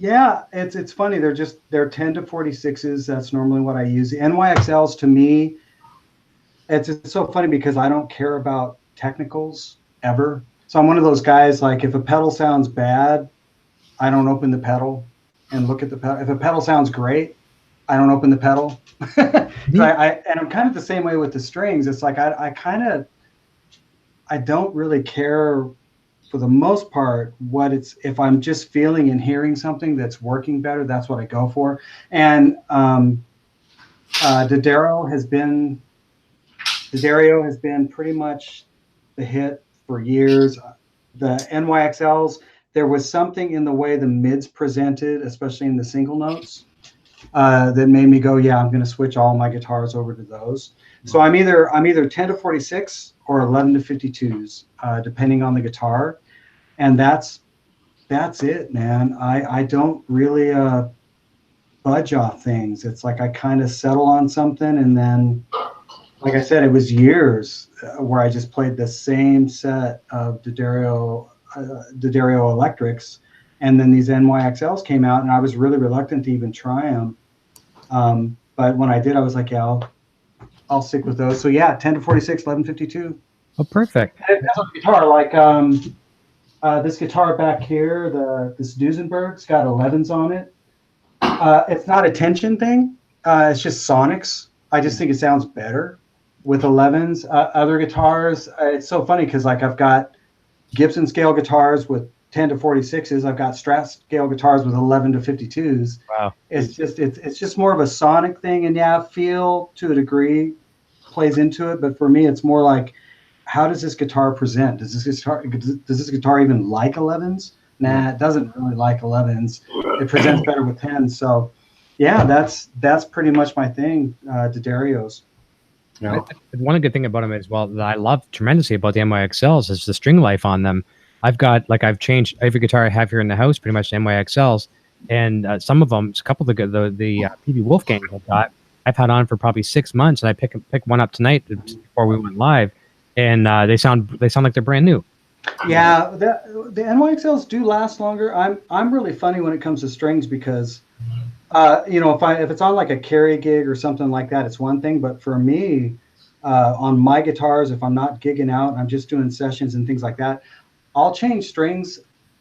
Yeah, it's funny. They're 10 to 46s. That's normally what I use. The NYXLs, to me, it's so funny, because I don't care about technicals ever. So I'm one of those guys, like, if a pedal sounds bad, I don't open the pedal and look at the pedal. If a pedal sounds great, I don't open the pedal. And I'm kind of the same way with the strings. It's like I don't really care, for the most part, if I'm just feeling and hearing something that's working better, that's what I go for. And D'Addario has been pretty much the hit for years. The NYXLs, there was something in the way the mids presented, especially in the single notes, that made me go, yeah, I'm going to switch all my guitars over to those. So I'm either 10 to 46 or 11 to 52s, depending on the guitar, and that's it, man. I don't really budge off things. It's like I kind of settle on something, and then, like I said, it was years where I just played the same set of D'Addario electrics, and then these NYXLs came out, and I was really reluctant to even try them. But when I did, I was like, yeah, I'll stick with those. So yeah, 10 to 46, 11, 52. Oh, perfect. And that's a guitar, like this guitar back here, this Duesenberg's got 11s on it. It's not a tension thing. It's just sonics. I just think it sounds better. with 11s. Other guitars, it's so funny because like I've got Gibson scale guitars with 10 to 46s. I've got Strat scale guitars with 11 to 52s. Wow. It's just more of a sonic thing, and yeah, feel to a degree plays into it. But for me, it's more like, how does this guitar present? Does this guitar even like 11s? Nah, it doesn't really like 11s. It presents better with 10s. So, yeah, that's pretty much my thing. D'Addario's. Yeah. One good thing about them as well that I love tremendously about the MYXLs is the string life on them. I've changed every guitar I have here in the house pretty much to MYXLs, and some of them, a couple of the PB Wolfgang I've had on for probably 6 months, and I pick one up tonight before we went live, and they sound like they're brand new. Yeah, the NYXLs do last longer. I'm really funny when it comes to strings because, if it's on like a Carrie gig or something like that, it's one thing. But for me, on my guitars, if I'm not gigging out, I'm just doing sessions and things like that, I'll change strings.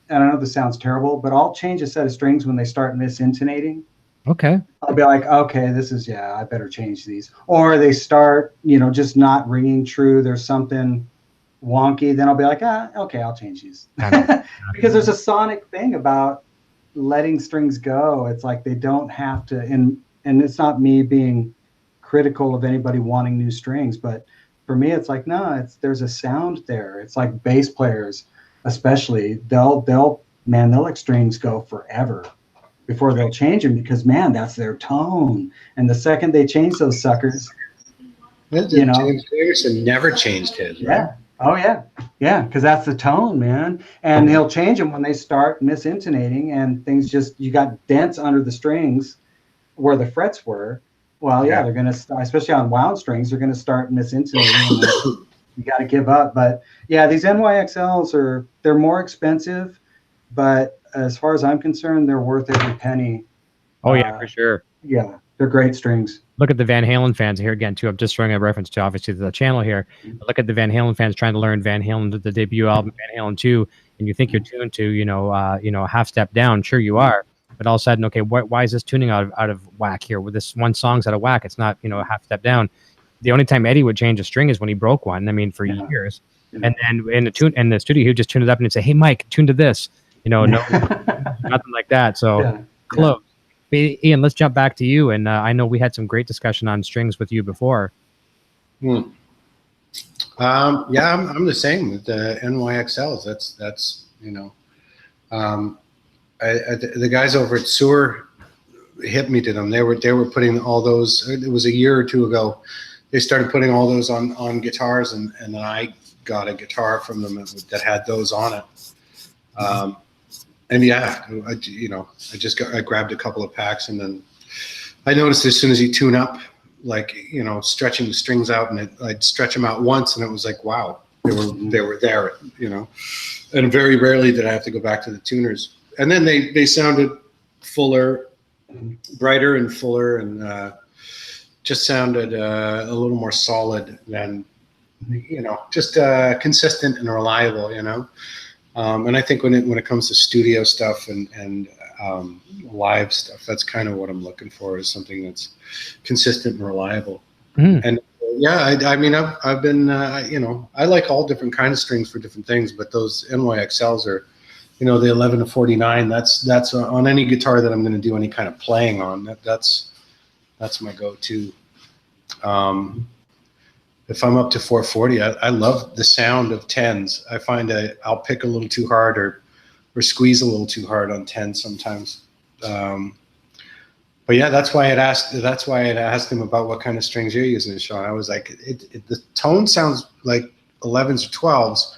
And I know this sounds terrible, but I'll change a set of strings when they start misintonating. Okay. I'll be like, okay, I better change these. Or they start, just not ringing true. There's something wonky. Then I'll be like, okay, I'll change these. Because there's a sonic thing about letting strings go. It's like they don't have to, and it's not me being critical of anybody wanting new strings, but for me, it's like, no, there's a sound there. It's like bass players, especially, they'll let strings go forever before they'll change them because, man, that's their tone. And the second they change those suckers, James Harrison never changed his. Right? Yeah. Oh yeah. Yeah. Because that's the tone, man. And he'll change them when they start misintonating and things you got dents under the strings where the frets were. Well, yeah, they're going to start, especially on wound strings, they're going to start misintonating. You got to give up. But yeah, these NYXLs they're more expensive, but as far as I'm concerned, they're worth every penny. Oh yeah, for sure. Yeah, they're great strings. Look at the Van Halen fans here again too. I'm just throwing a reference to obviously the channel here. Look at the Van Halen fans trying to learn Van Halen, the debut album Van Halen 2, and you think you're tuned to a half step down. Sure you are, but all of a sudden, okay, why is this tuning out of whack here? With this one song's out of whack, it's not a half step down. The only time Eddie would change a string is when he broke one. I mean, for years. And then in the studio, he would just tune it up and he'd say, "Hey, Mike, tune to this." No, nothing like that. So close. Ian, let's jump back to you. And I know we had some great discussion on strings with you before. I'm the same with the NYXLs. That's the guys over at Suhr hit me to them. They were putting all those. It was a year or two ago. They started putting all those on guitars, and then I got a guitar from them that had those on it. And yeah, I grabbed a couple of packs, and then I noticed as soon as you tune up, like stretching the strings out, and I'd stretch them out once, and it was like, wow, they were there, And very rarely did I have to go back to the tuners. And then they sounded fuller, brighter, and fuller, and just sounded a little more solid than just consistent and reliable, and I think when it comes to studio stuff and live stuff, that's kind of what I'm looking for, is something that's consistent and reliable. And I've been I like all different kinds of strings for different things, but those NYXLs are the 11 to 49. That's on any guitar that I'm going to do any kind of playing on. That's my go-to. If I'm up to 440, I love the sound of 10s. I find I'll pick a little too hard or squeeze a little too hard on 10s sometimes. But yeah, that's why I had asked him about what kind of strings you're using, Shawn. I was like, the tone sounds like 11s or 12s,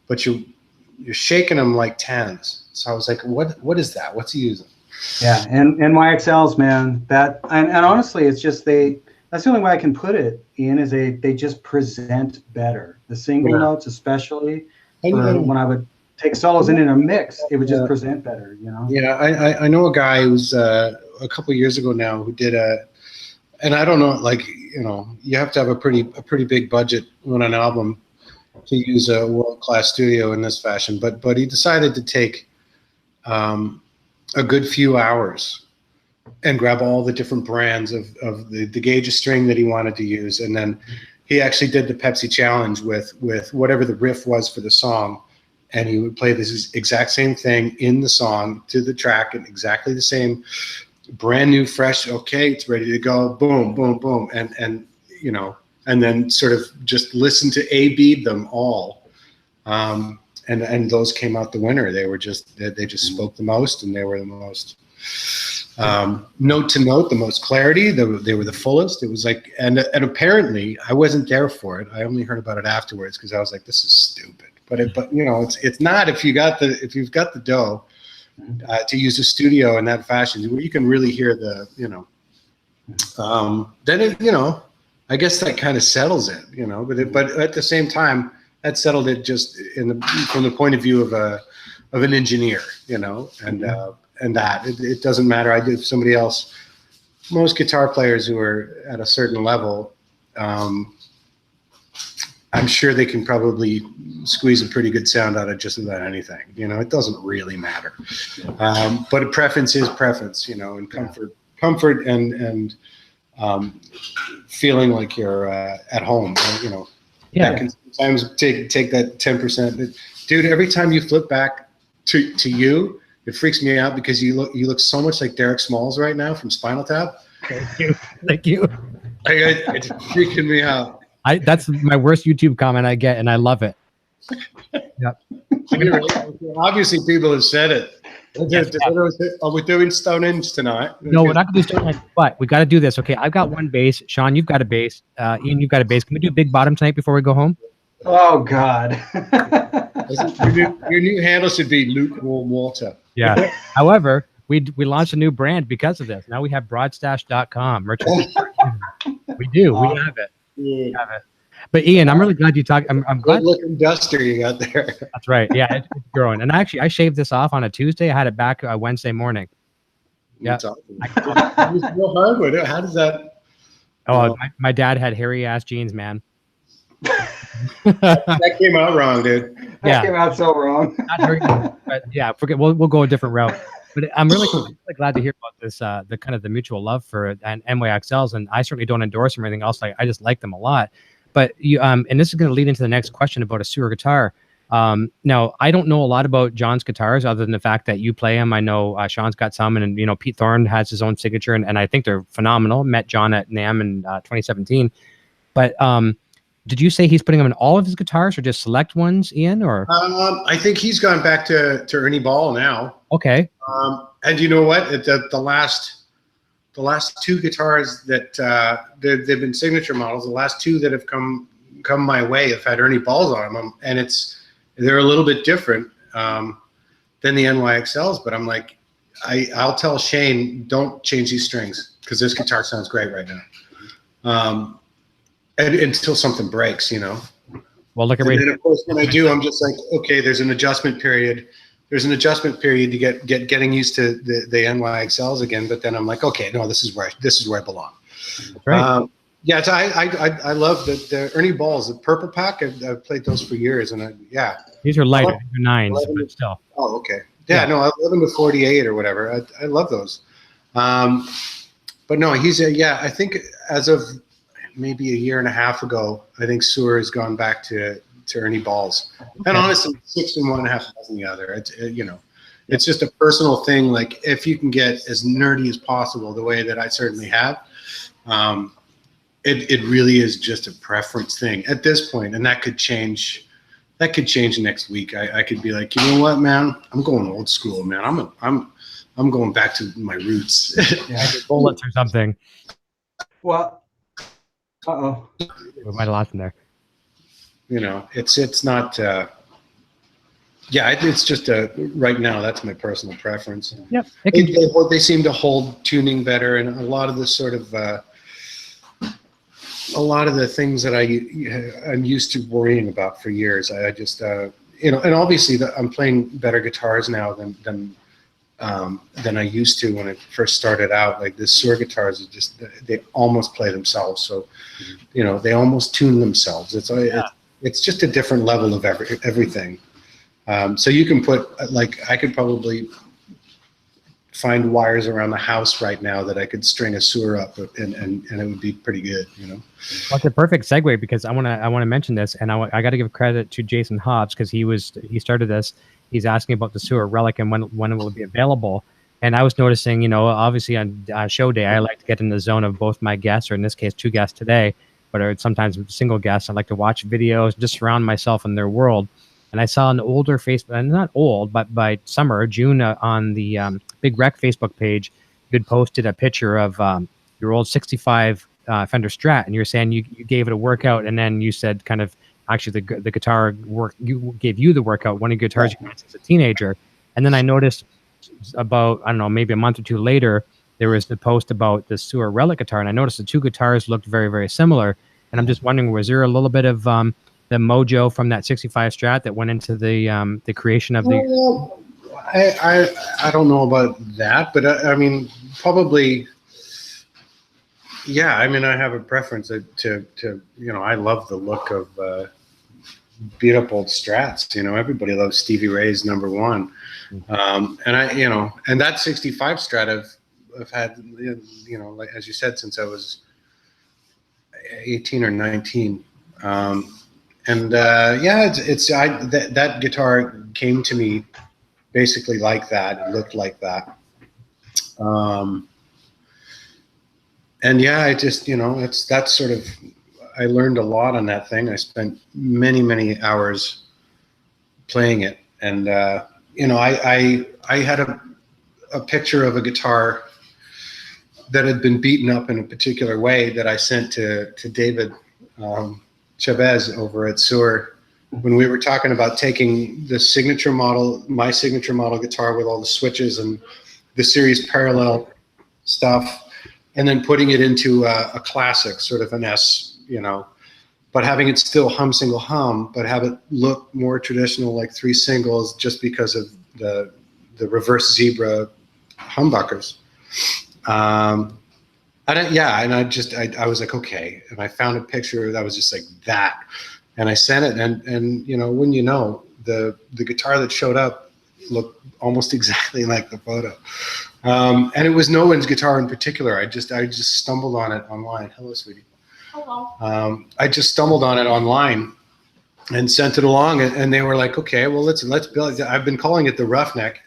but you're shaking them like 10s. So I was like, what is that? What's he using? Yeah, and NYXLs, man. And honestly, it's just that's the only way I can put it, Ian, is they just present better. The single notes, especially, when I would take solos in a mix, it would just present better, Yeah, I know a guy who's a couple of years ago now who did and I don't know, you have to have a pretty big budget on an album to use a world-class studio in this fashion, but he decided to take a good few hours and grab all the different brands of the gauge of string that he wanted to use, and then he actually did the Pepsi challenge with whatever the riff was for the song, and he would play this exact same thing in the song to the track, and exactly the same, brand new, fresh. Okay, it's ready to go. Boom, boom, boom, and you know, and then sort of just listen to A/B them all. And those came out the winner. They just spoke the most, and they were the most note to note, the most clarity. They were the fullest. It was like, and apparently I wasn't there for it. I only heard about it afterwards because I was like, this is stupid. But you know, it's not if you've got the dough to use a studio in that fashion where you can really hear the, you know, then it, you know, I guess that kind of settles it, you know. But at the same time, that settled it just from the point of view of an engineer, you know, and that it doesn't matter. I do somebody else. Most guitar players who are at a certain level, I'm sure they can probably squeeze a pretty good sound out of just about anything. You know, it doesn't really matter. But a preference is preference, you know, and comfort and feeling like you're at home, you know. Yeah. That can sometimes take that 10%. Dude, every time you flip back to you, it freaks me out because you look so much like Derek Smalls right now from Spinal Tap. Thank you. It's freaking me out. That's my worst YouTube comment I get, and I love it. Yep. Obviously, people have said it. Are we doing Stonehenge tonight? No, we're not going to do Stonehenge, but we got to do this. Okay, I've got one bass. Shawn, you've got a bass. Ian, you've got a bass. Can we do Big Bottom tonight before we go home? Oh God. Your new handle should be lukewarm water. Yeah. However, we launched a new brand because of this. Now we have broadstash.com merchandise. We do. We have it. We have it. But Ian, I'm really glad you talked. I'm glad. Good looking duster you got there. That's right. Yeah, it's growing. And actually, I shaved this off on a Tuesday. I had it back Wednesday morning. Yeah. It's real hardwood. How does that? Oh, my dad had hairy ass jeans, man. That came out wrong, dude. That came out so wrong. Not hairy, but yeah, forget. We'll go a different route. But I'm really glad to hear about this. The kind of the mutual love for and NYXLs, and I certainly don't endorse them or anything else. I just like them a lot. But you, and this is going to lead into the next question about a Suhr guitar. Now, I don't know a lot about John's guitars other than the fact that you play them. I know Shawn's got some, and you know Pete Thorne has his own signature, and I think they're phenomenal. Met John at NAMM in 2017. But did you say he's putting them in all of his guitars, or just select ones, Ian? Or I think he's gone back to Ernie Ball now. Okay. And you know what? The last two guitars that they've been signature models. The last two that have come my way have had Ernie Balls on them, and they're a little bit different than the NYXLs. But I'm like, I'll tell Shane, don't change these strings because this guitar sounds great right now. And until something breaks, you know. Well, look at and then of course when I do, I'm just like, okay, there's an adjustment period. There's an adjustment period to getting used to the NYXLs again. But then I'm like, okay, no, this is where I belong. That's right. Yeah, I love the Ernie Balls, the purple pack. I've played those for years, and these are lighter, they're 9s, but still. Oh, okay. Yeah, no, 11 to 48 or whatever. I love those. But no, I think as of maybe a year and a half ago, I think Suhr has gone back to Ernie Balls. Okay. And honestly, 6 and 1.5 dozen the other. It's just a personal thing. Like if you can get as nerdy as possible, the way that I certainly have, it really is just a preference thing at this point, and that could change. That could change next week. I could be like, you know what, man, I'm going old school, man. I'm going back to my roots. Yeah, bullets or something. Well, we might have lost him there. You know, it's not. It's just right now. That's my personal preference. Yep. They seem to hold tuning better, and a lot of the sort of a lot of the things that I'm used to worrying about for years. I just and obviously I'm playing better guitars now than I used to when I first started out. Like the Suhr guitars are just they almost play themselves. So they almost tune themselves. It's just a different level of everything. So you can put I could probably find wires around the house right now that I could string a Suhr up, and it would be pretty good, you know. Well, it's a perfect segue because I want to mention this, and I got to give credit to Jason Hobbs because he started this. He's asking about the Suhr relic and when it will be available. And I was noticing, you know, obviously on show day, I like to get in the zone of both my guests, or in this case, two guests today, but sometimes single guests. I like to watch videos, just surround myself in their world. And I saw an older Facebook, not old, but by June, on the Big Rec Facebook page, you'd posted a picture of your old 65 Fender Strat, and you're saying you gave it a workout, and then you said kind of actually the guitar work gave you the workout, one of your guitars you had as a teenager. And then I noticed about, I don't know, maybe a month or two later, there was the post about the Suhr relic guitar, and I noticed the two guitars looked very, very similar. And I'm just wondering, was there a little bit of the mojo from that 65 Strat that went into the creation of the? Well, I don't know about that, but I mean, probably. Yeah, I mean, I have a preference to you know, I love the look of beat up old Strats. You know, everybody loves Stevie Ray's number one, and I, you know, and that 65 Strat I've had, you know, like as you said, since I was 18 or 19. Yeah, that guitar came to me basically like that. It looked like that. And yeah, I just, you know, that's sort of, I learned a lot on that thing. I spent many, many hours playing it. And, you know, I had a picture of a guitar that had been beaten up in a particular way that I sent to David Chavez over at Suhr when we were talking about taking the signature model, my signature model guitar with all the switches and the series parallel stuff, and then putting it into a classic, sort of an S, you know, but having it still hum single hum, but have it look more traditional, like three singles, just because of the reverse zebra humbuckers. And I was like, okay. And I found a picture that was just like that. And I sent it, and you know, when you know, the guitar that showed up looked almost exactly like the photo. And it was no one's guitar in particular. I just stumbled on it online. Hello, sweetie. Hello. I just stumbled on it online and sent it along, and they were like, okay, well, let's build it. I've been calling it the Roughneck,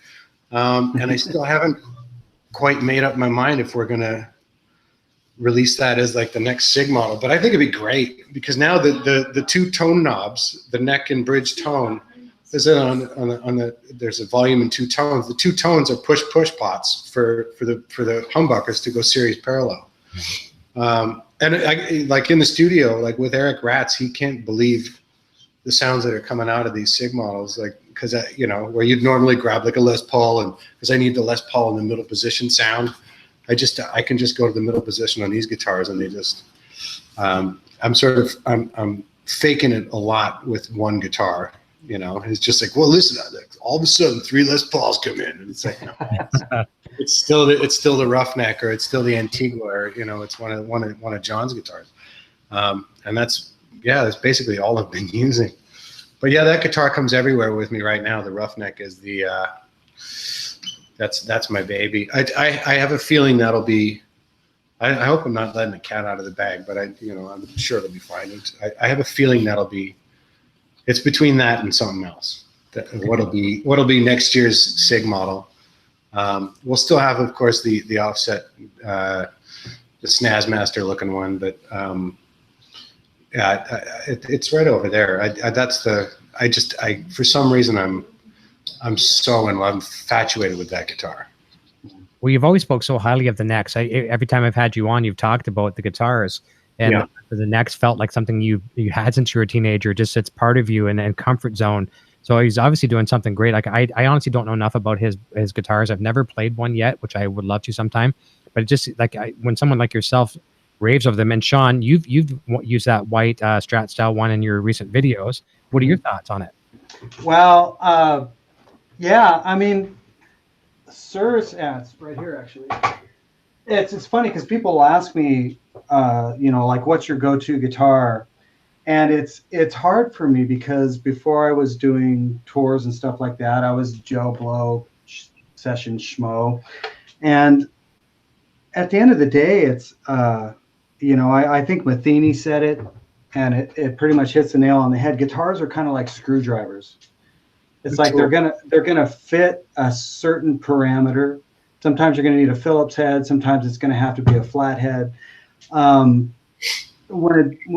and I still haven't quite made up my mind if we're gonna release that as like the next SIG model. But I think it'd be great because now the two tone knobs, the neck and bridge tone, is it on the there's a volume and two tones. The two tones are push pots for the humbuckers to go series parallel. And like in the studio, like with Eric Ratz, he can't believe the sounds that are coming out of these SIG models, like, because you know, where you'd normally grab like a Les Paul, and because I need the Les Paul in the middle position sound, I can just go to the middle position on these guitars, and they just I'm faking it a lot with one guitar. You know, it's just like, well, listen, all of a sudden 3 Les Pauls come in, and it's like, no, it's still the Roughneck, or it's still the Antigua, or, you know, it's one of John's guitars, and that's basically all I've been using. But yeah, that guitar comes everywhere with me right now. The Roughneck is the that's my baby. I have a feeling that'll be. I hope I'm not letting the cat out of the bag, but I'm sure it'll be fine. I have a feeling that'll be. It's between that and something else. What'll be next year's SIG model. We'll still have, of course, the offset, the Snazmaster looking one, but it's right over there. For some reason I'm so in love, infatuated with that guitar. Well, you've always spoke so highly of the necks. Every time I've had you on, you've talked about the guitars, and the necks felt like something you had since you were a teenager. Just it's part of you and comfort zone. So he's obviously doing something great. Like I honestly don't know enough about his guitars. I've never played one yet, which I would love to sometime. But it just like when someone like yourself raves of them, and Shawn, you've used that white Strat style one in your recent videos. What are your thoughts on it? Well, yeah, I mean, Suhr's, it's right here actually. It's funny because people ask me, like, what's your go-to guitar? And it's hard for me because before I was doing tours and stuff like that, I was Joe Blow session schmo. And at the end of the day, it's, I think Matheny said it, and it pretty much hits the nail on the head. Guitars are kind of like screwdrivers. It's like they're gonna fit a certain parameter. Sometimes you're gonna need a Phillips head. Sometimes it's gonna have to be a flat head. When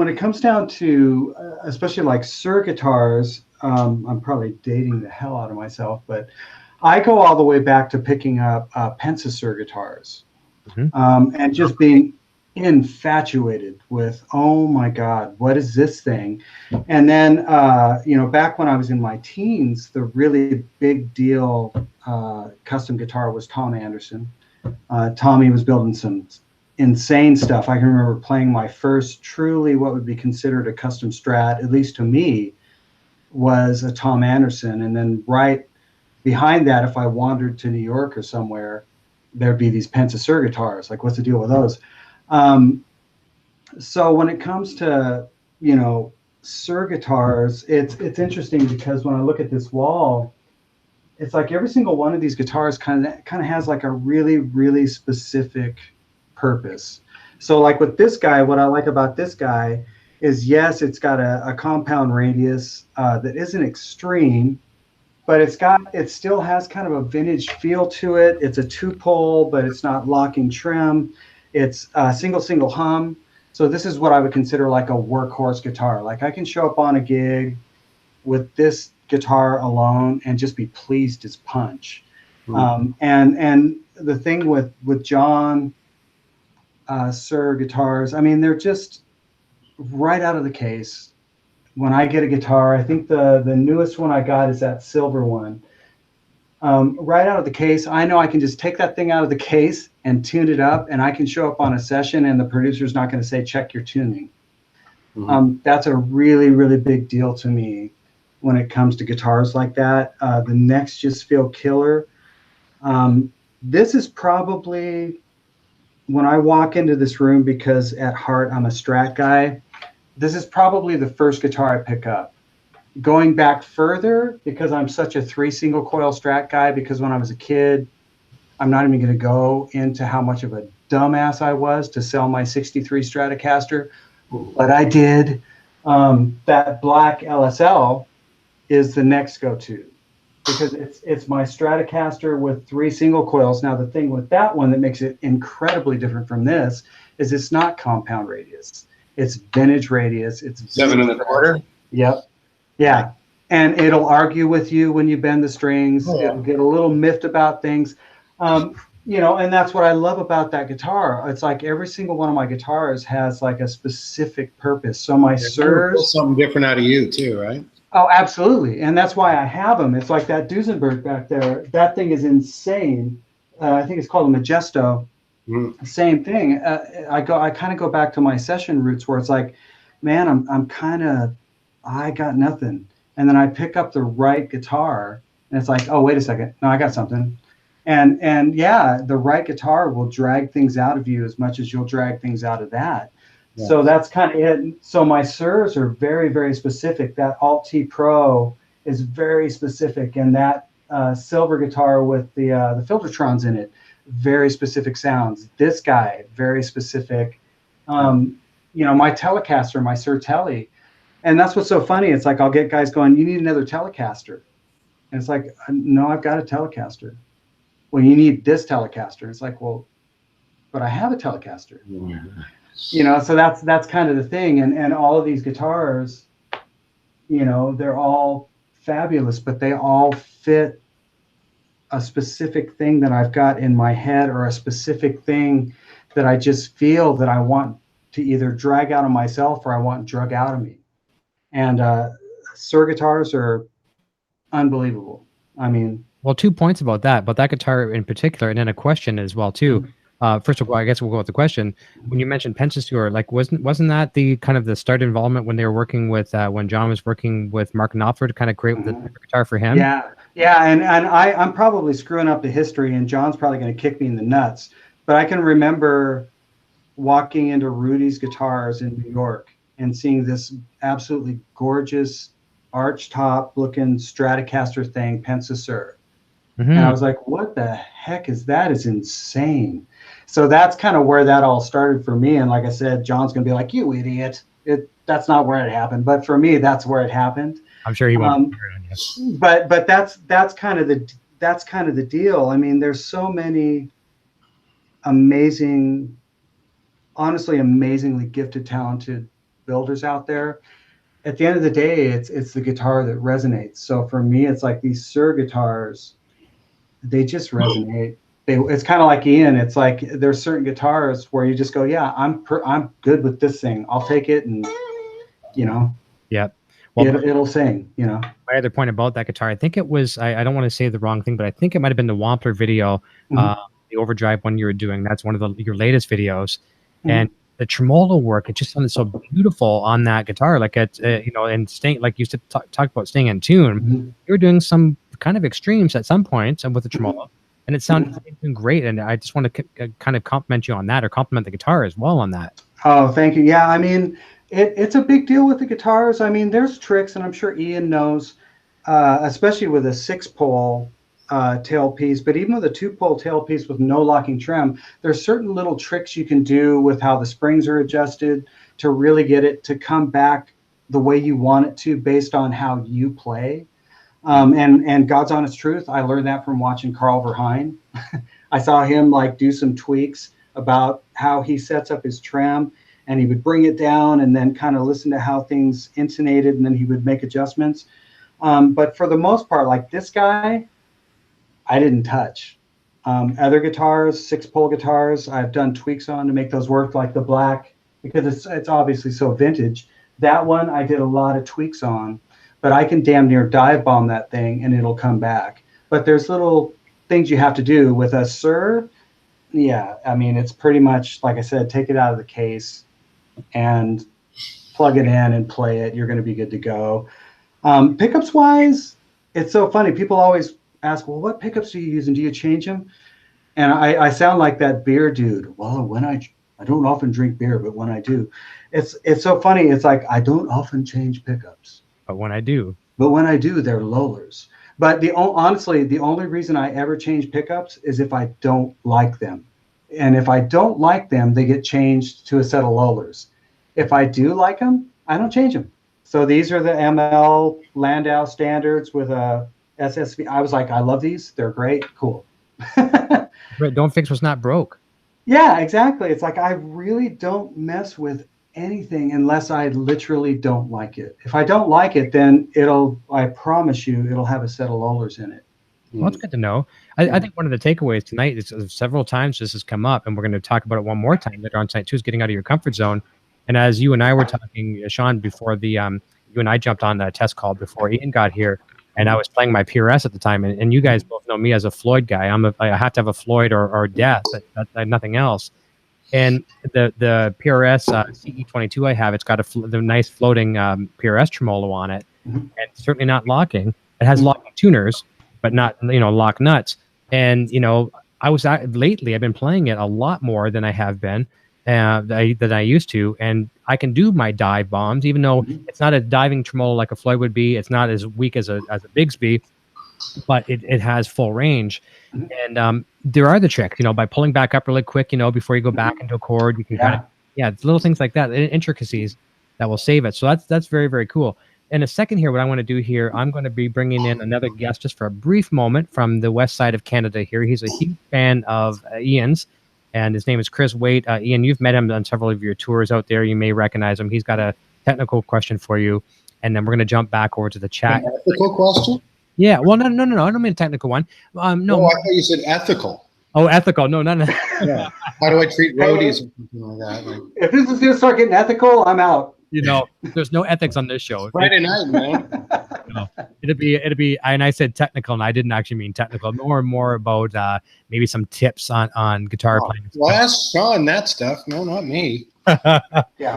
it comes down to, especially like Suhr guitars, I'm probably dating the hell out of myself, but I go all the way back to picking up Suhr guitars, and just being infatuated with, oh my God, what is this thing? And then, back when I was in my teens, the really big deal custom guitar was Tom Anderson. Tommy was building some insane stuff. I can remember playing my first truly what would be considered a custom Strat, at least to me, was a Tom Anderson. And then right behind that, if I wandered to New York or somewhere, there'd be these Suhr guitars. Like, what's the deal with those? So when it comes to, Suhr guitars, it's interesting because when I look at this wall, it's like every single one of these guitars kind of has like a really, really specific purpose. So like with this guy, what I like about this guy is, yes, it's got a compound radius that isn't extreme, but it still has kind of a vintage feel to it. It's a 2-pole, but it's not locking trim. It's a single hum. So this is what I would consider like a workhorse guitar. Like I can show up on a gig with this guitar alone and just be pleased as punch. And the thing with John Suhr guitars, I mean, they're just right out of the case. When I get a guitar, I think the newest one I got is that silver one. Right out of the case, I know I can just take that thing out of the case and tune it up, and I can show up on a session and the producer's not going to say, check your tuning. That's a really, really big deal to me when it comes to guitars like that. The necks just feel killer. This is probably, when I walk into this room, because at heart I'm a Strat guy, this is probably the first guitar I pick up. Going back further, because I'm such a 3 single coil Strat guy, because when I was a kid, I'm not even going to go into how much of a dumbass I was to sell my 63 Stratocaster, but I did. That black LSL is the next go-to, because it's my Stratocaster with 3 single coils. Now, the thing with that one that makes it incredibly different from this is it's not compound radius. It's vintage radius. It's 7 1/4. Yep. Yeah. And it'll argue with you when you bend the strings. Oh, yeah. It'll get a little miffed about things. And that's what I love about that guitar. It's like every single one of my guitars has like a specific purpose. So my Suhrs, something different out of you too, right? oh, absolutely. And that's why I have them. It's like that Duesenberg back there. That thing is insane. I think it's called a Majesto. Same thing. I kind of go back to my session roots, where it's like, man, I got nothing. And then I pick up the right guitar and it's like, oh, wait a second. No, I got something. And yeah, the right guitar will drag things out of you as much as you'll drag things out of that. Yeah. So that's kind of it. So my Suhrs are very, very specific. That Alt T Pro is very specific. And that silver guitar with the Filtertrons in it, very specific sounds. This guy, very specific. My Telecaster, my Suhr Tele. And that's what's so funny. It's like I'll get guys going, you need another Telecaster. And it's like, no, I've got a Telecaster. Well, you need this Telecaster. It's like, well, but I have a Telecaster. So that's kind of the thing. And all of these guitars, they're all fabulous, but they all fit a specific thing that I've got in my head, or a specific thing that I just feel that I want to either drag out of myself or I want drug out of me. And Suhr guitars are unbelievable. I mean, well, 2 points about that guitar in particular, and then a question as well too. First of all, I guess we'll go with the question. When you mentioned Suhr, like wasn't that the kind of the start involvement when they were working with when John was working with Mark Knopfler to kind of create the guitar for him? Yeah, and I'm probably screwing up the history, and John's probably going to kick me in the nuts. But I can remember walking into Rudy's Guitars in New York and seeing this absolutely gorgeous arch top looking Stratocaster thing, Suhr. And I was like, what the heck is that? Is insane. So that's kind of where that all started for me. And like I said, John's going to be like, you idiot. That's not where it happened. But for me, that's where it happened. I'm sure he won't. But that's kind of the deal. I mean, there's so many amazing, honestly, amazingly gifted, talented builders out there. At the end of the day, it's the guitar that resonates. So for me, it's like these Suhr guitars, they just resonate. It's kind of like Ian. It's like there's certain guitars where you just go, yeah, I'm good with this thing. I'll take it, and Yep. Well, it'll sing. My other point about that guitar, I think it was, I don't want to say the wrong thing, but I think it might have been the Wampler video, the Overdrive one you were doing. That's one of your latest videos, and the tremolo work, it just sounded so beautiful on that guitar. Like and staying, like you said, talk about staying in tune. You were doing some kind of extremes at some points and with the tremolo, and it sounded great. And I just want to kind of compliment you on that, or compliment the guitar as well on that. Oh, thank you. Yeah, I mean, it's a big deal with the guitars. I mean, there's tricks, and I'm sure Ian knows, especially with a 6-pole tailpiece, but even with a 2-pole tailpiece with no locking trem, there's certain little tricks you can do with how the springs are adjusted to really get it to come back the way you want it to, based on how you play. And God's honest truth, I learned that from watching Carl Verheyen. I saw him do some tweaks about how he sets up his trem, and he would bring it down and then kind of listen to how things intonated, and then he would make adjustments. But for the most part, like this guy, I didn't touch. Other guitars, 6-pole guitars, I've done tweaks on to make those work, like the black, because it's obviously so vintage. That one I did a lot of tweaks on, but I can damn near dive bomb that thing and it'll come back. But there's little things you have to do with a Suhr. Yeah, I mean, it's pretty much, like I said, take it out of the case and plug it in and play it. You're going to be good to go. Pickups wise, it's so funny. People always ask, well, what pickups do you use and do you change them? And I sound like that beer dude. Well, when I don't often drink beer, but when I do, it's so funny. It's like, I don't often change pickups. But when I do, they're Lollers. But honestly, the only reason I ever change pickups is if I don't like them. And if I don't like them, they get changed to a set of Lollers. If I do like them, I don't change them. So these are the ML Landau standards with a SSV. I was like, I love these. They're great. Cool. Don't fix what's not broke. Yeah, exactly. It's like, I really don't mess with anything unless I literally don't like it. If I don't like it, then I promise you, it'll have a set of Lollers in it. Well, that's good to know. I think one of the takeaways tonight is several times this has come up, and we're going to talk about it one more time later on tonight too, is getting out of your comfort zone. And as you and I were talking, Shawn, before you and I jumped on a test call before Ian got here, and I was playing my PRS at the time, and you guys both know me as a Floyd guy. I have to have a Floyd or Death, nothing else. And the PRS CE22 I have, it's got the nice floating PRS tremolo on it, and certainly not locking. It has locking tuners, but not lock nuts. And lately I've been playing it a lot more than I have been than I used to, and I can do my dive bombs, even though it's not a diving tremolo like a Floyd would be. It's not as weak as a Bigsby, but it has full range. And there are the tricks, by pulling back up really quick, before you go back into a chord, you can it's little things like that, intricacies that will save it. So that's very, very cool. In a second here, what I want to do here, I'm going to be bringing in another guest just for a brief moment from the west side of Canada here. He's a huge fan of Ian's, and his name is Chris Waite. Ian, you've met him on several of your tours out there. You may recognize him. He's got a technical question for you, and then we're going to jump back over to the chat. Ethical question? Yeah, well, no, I don't mean a technical one. No, I thought you said ethical. Oh, ethical. No. Yeah. How do I treat roadies or something like that? If this is going to start getting ethical, I'm out. There's no ethics on this show. Friday night, man. It'd be, and I said technical, and I didn't actually mean technical. More about maybe some tips on guitar playing. Well, ask Shawn that stuff. No, not me. Yeah,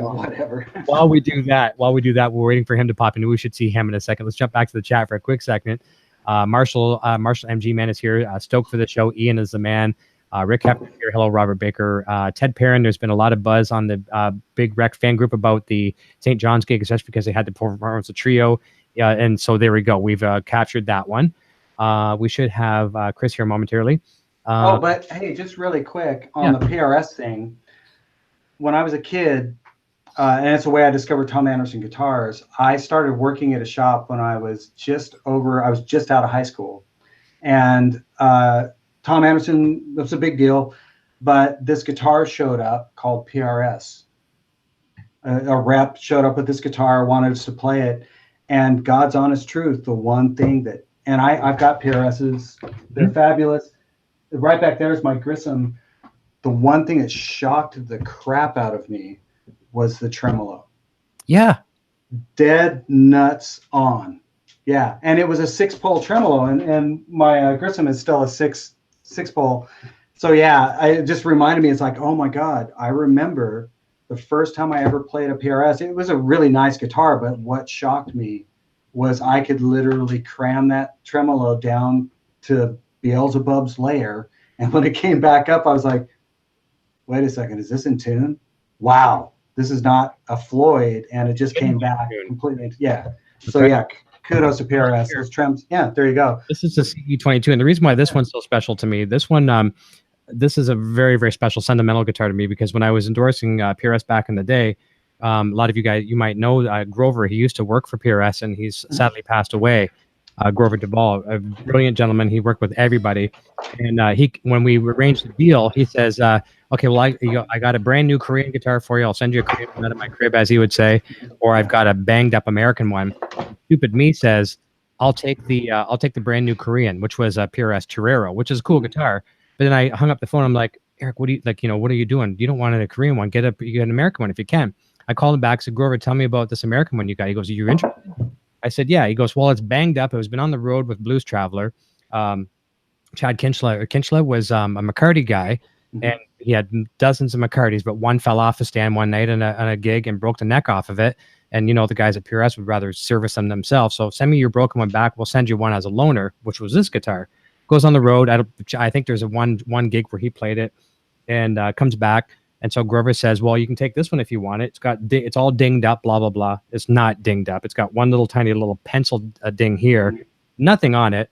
well, whatever. While we do that, we're waiting for him to pop in. We should see him in a second. Let's jump back to the chat for a quick second. Marshall MG Man is here. Stoked for the show. Ian is the man. Rick Hefner here. Hello, Robert Baker. Ted Perrin. There's been a lot of buzz on the Big Rec fan group about the St. John's gig, especially because they had to perform as a trio. And so there we go. We've captured that one. We should have Chris here momentarily. Oh, but hey, just really quick on the PRS thing. When I was a kid, and it's the way I discovered Tom Anderson guitars. I started working at a shop when I was just out of high school. And Tom Anderson, that's a big deal. But this guitar showed up called PRS. A rep showed up with this guitar, wanted us to play it. And God's honest truth, the one thing that, and I've got PRSs, they're fabulous. Right back there is my Grissom. The one thing that shocked the crap out of me was the tremolo. Yeah. Dead nuts on. Yeah. And it was a 6-pole tremolo, and my Grissom is still a six pole. So yeah, it just reminded me, it's like, oh my God, I remember the first time I ever played a PRS. It was a really nice guitar, but what shocked me was I could literally cram that tremolo down to Beelzebub's lair. And when it came back up, I was like, wait a second, is this in tune? Wow, this is not a Floyd. And it just came back completely. Yeah. So yeah, kudos to PRS. Those trems. Yeah, there you go. This is the CE22. And the reason why this one's so special to me, this one, this is a very, very special sentimental guitar to me, because when I was endorsing PRS back in the day, a lot of you guys, you might know Grover. He used to work for PRS, and he's sadly passed away. Grover Duvall, a brilliant gentleman. He worked with everybody. And when we arranged the deal, he says, okay, well, I got a brand new Korean guitar for you. I'll send you a Korean one out of my crib, as he would say, or I've got a banged up American one. Stupid me says, I'll take the brand new Korean, which was a PRS Torero, which is a cool guitar. But then I hung up the phone. I'm like, Eric, what are you doing? You don't want a Korean one. You get an American one if you can. I called him back, said, Grover, tell me about this American one you got. He goes, are you interested? I said, yeah. He goes, well, it's banged up. It was been on the road with Blues Traveler. Chad Kinchla was a McCarty guy, and he had dozens of McCartys, but one fell off the stand one night on a gig and broke the neck off of it. And, the guys at PRS would rather service them themselves. So send me your broken one back. We'll send you one as a loaner, which was this guitar. Goes on the road. I think there's a one gig where he played it, and comes back. And so Grover says, well, you can take this one if you want it. It's all dinged up, blah, blah, blah. It's not dinged up. It's got one little tiny little pencil ding here, nothing on it.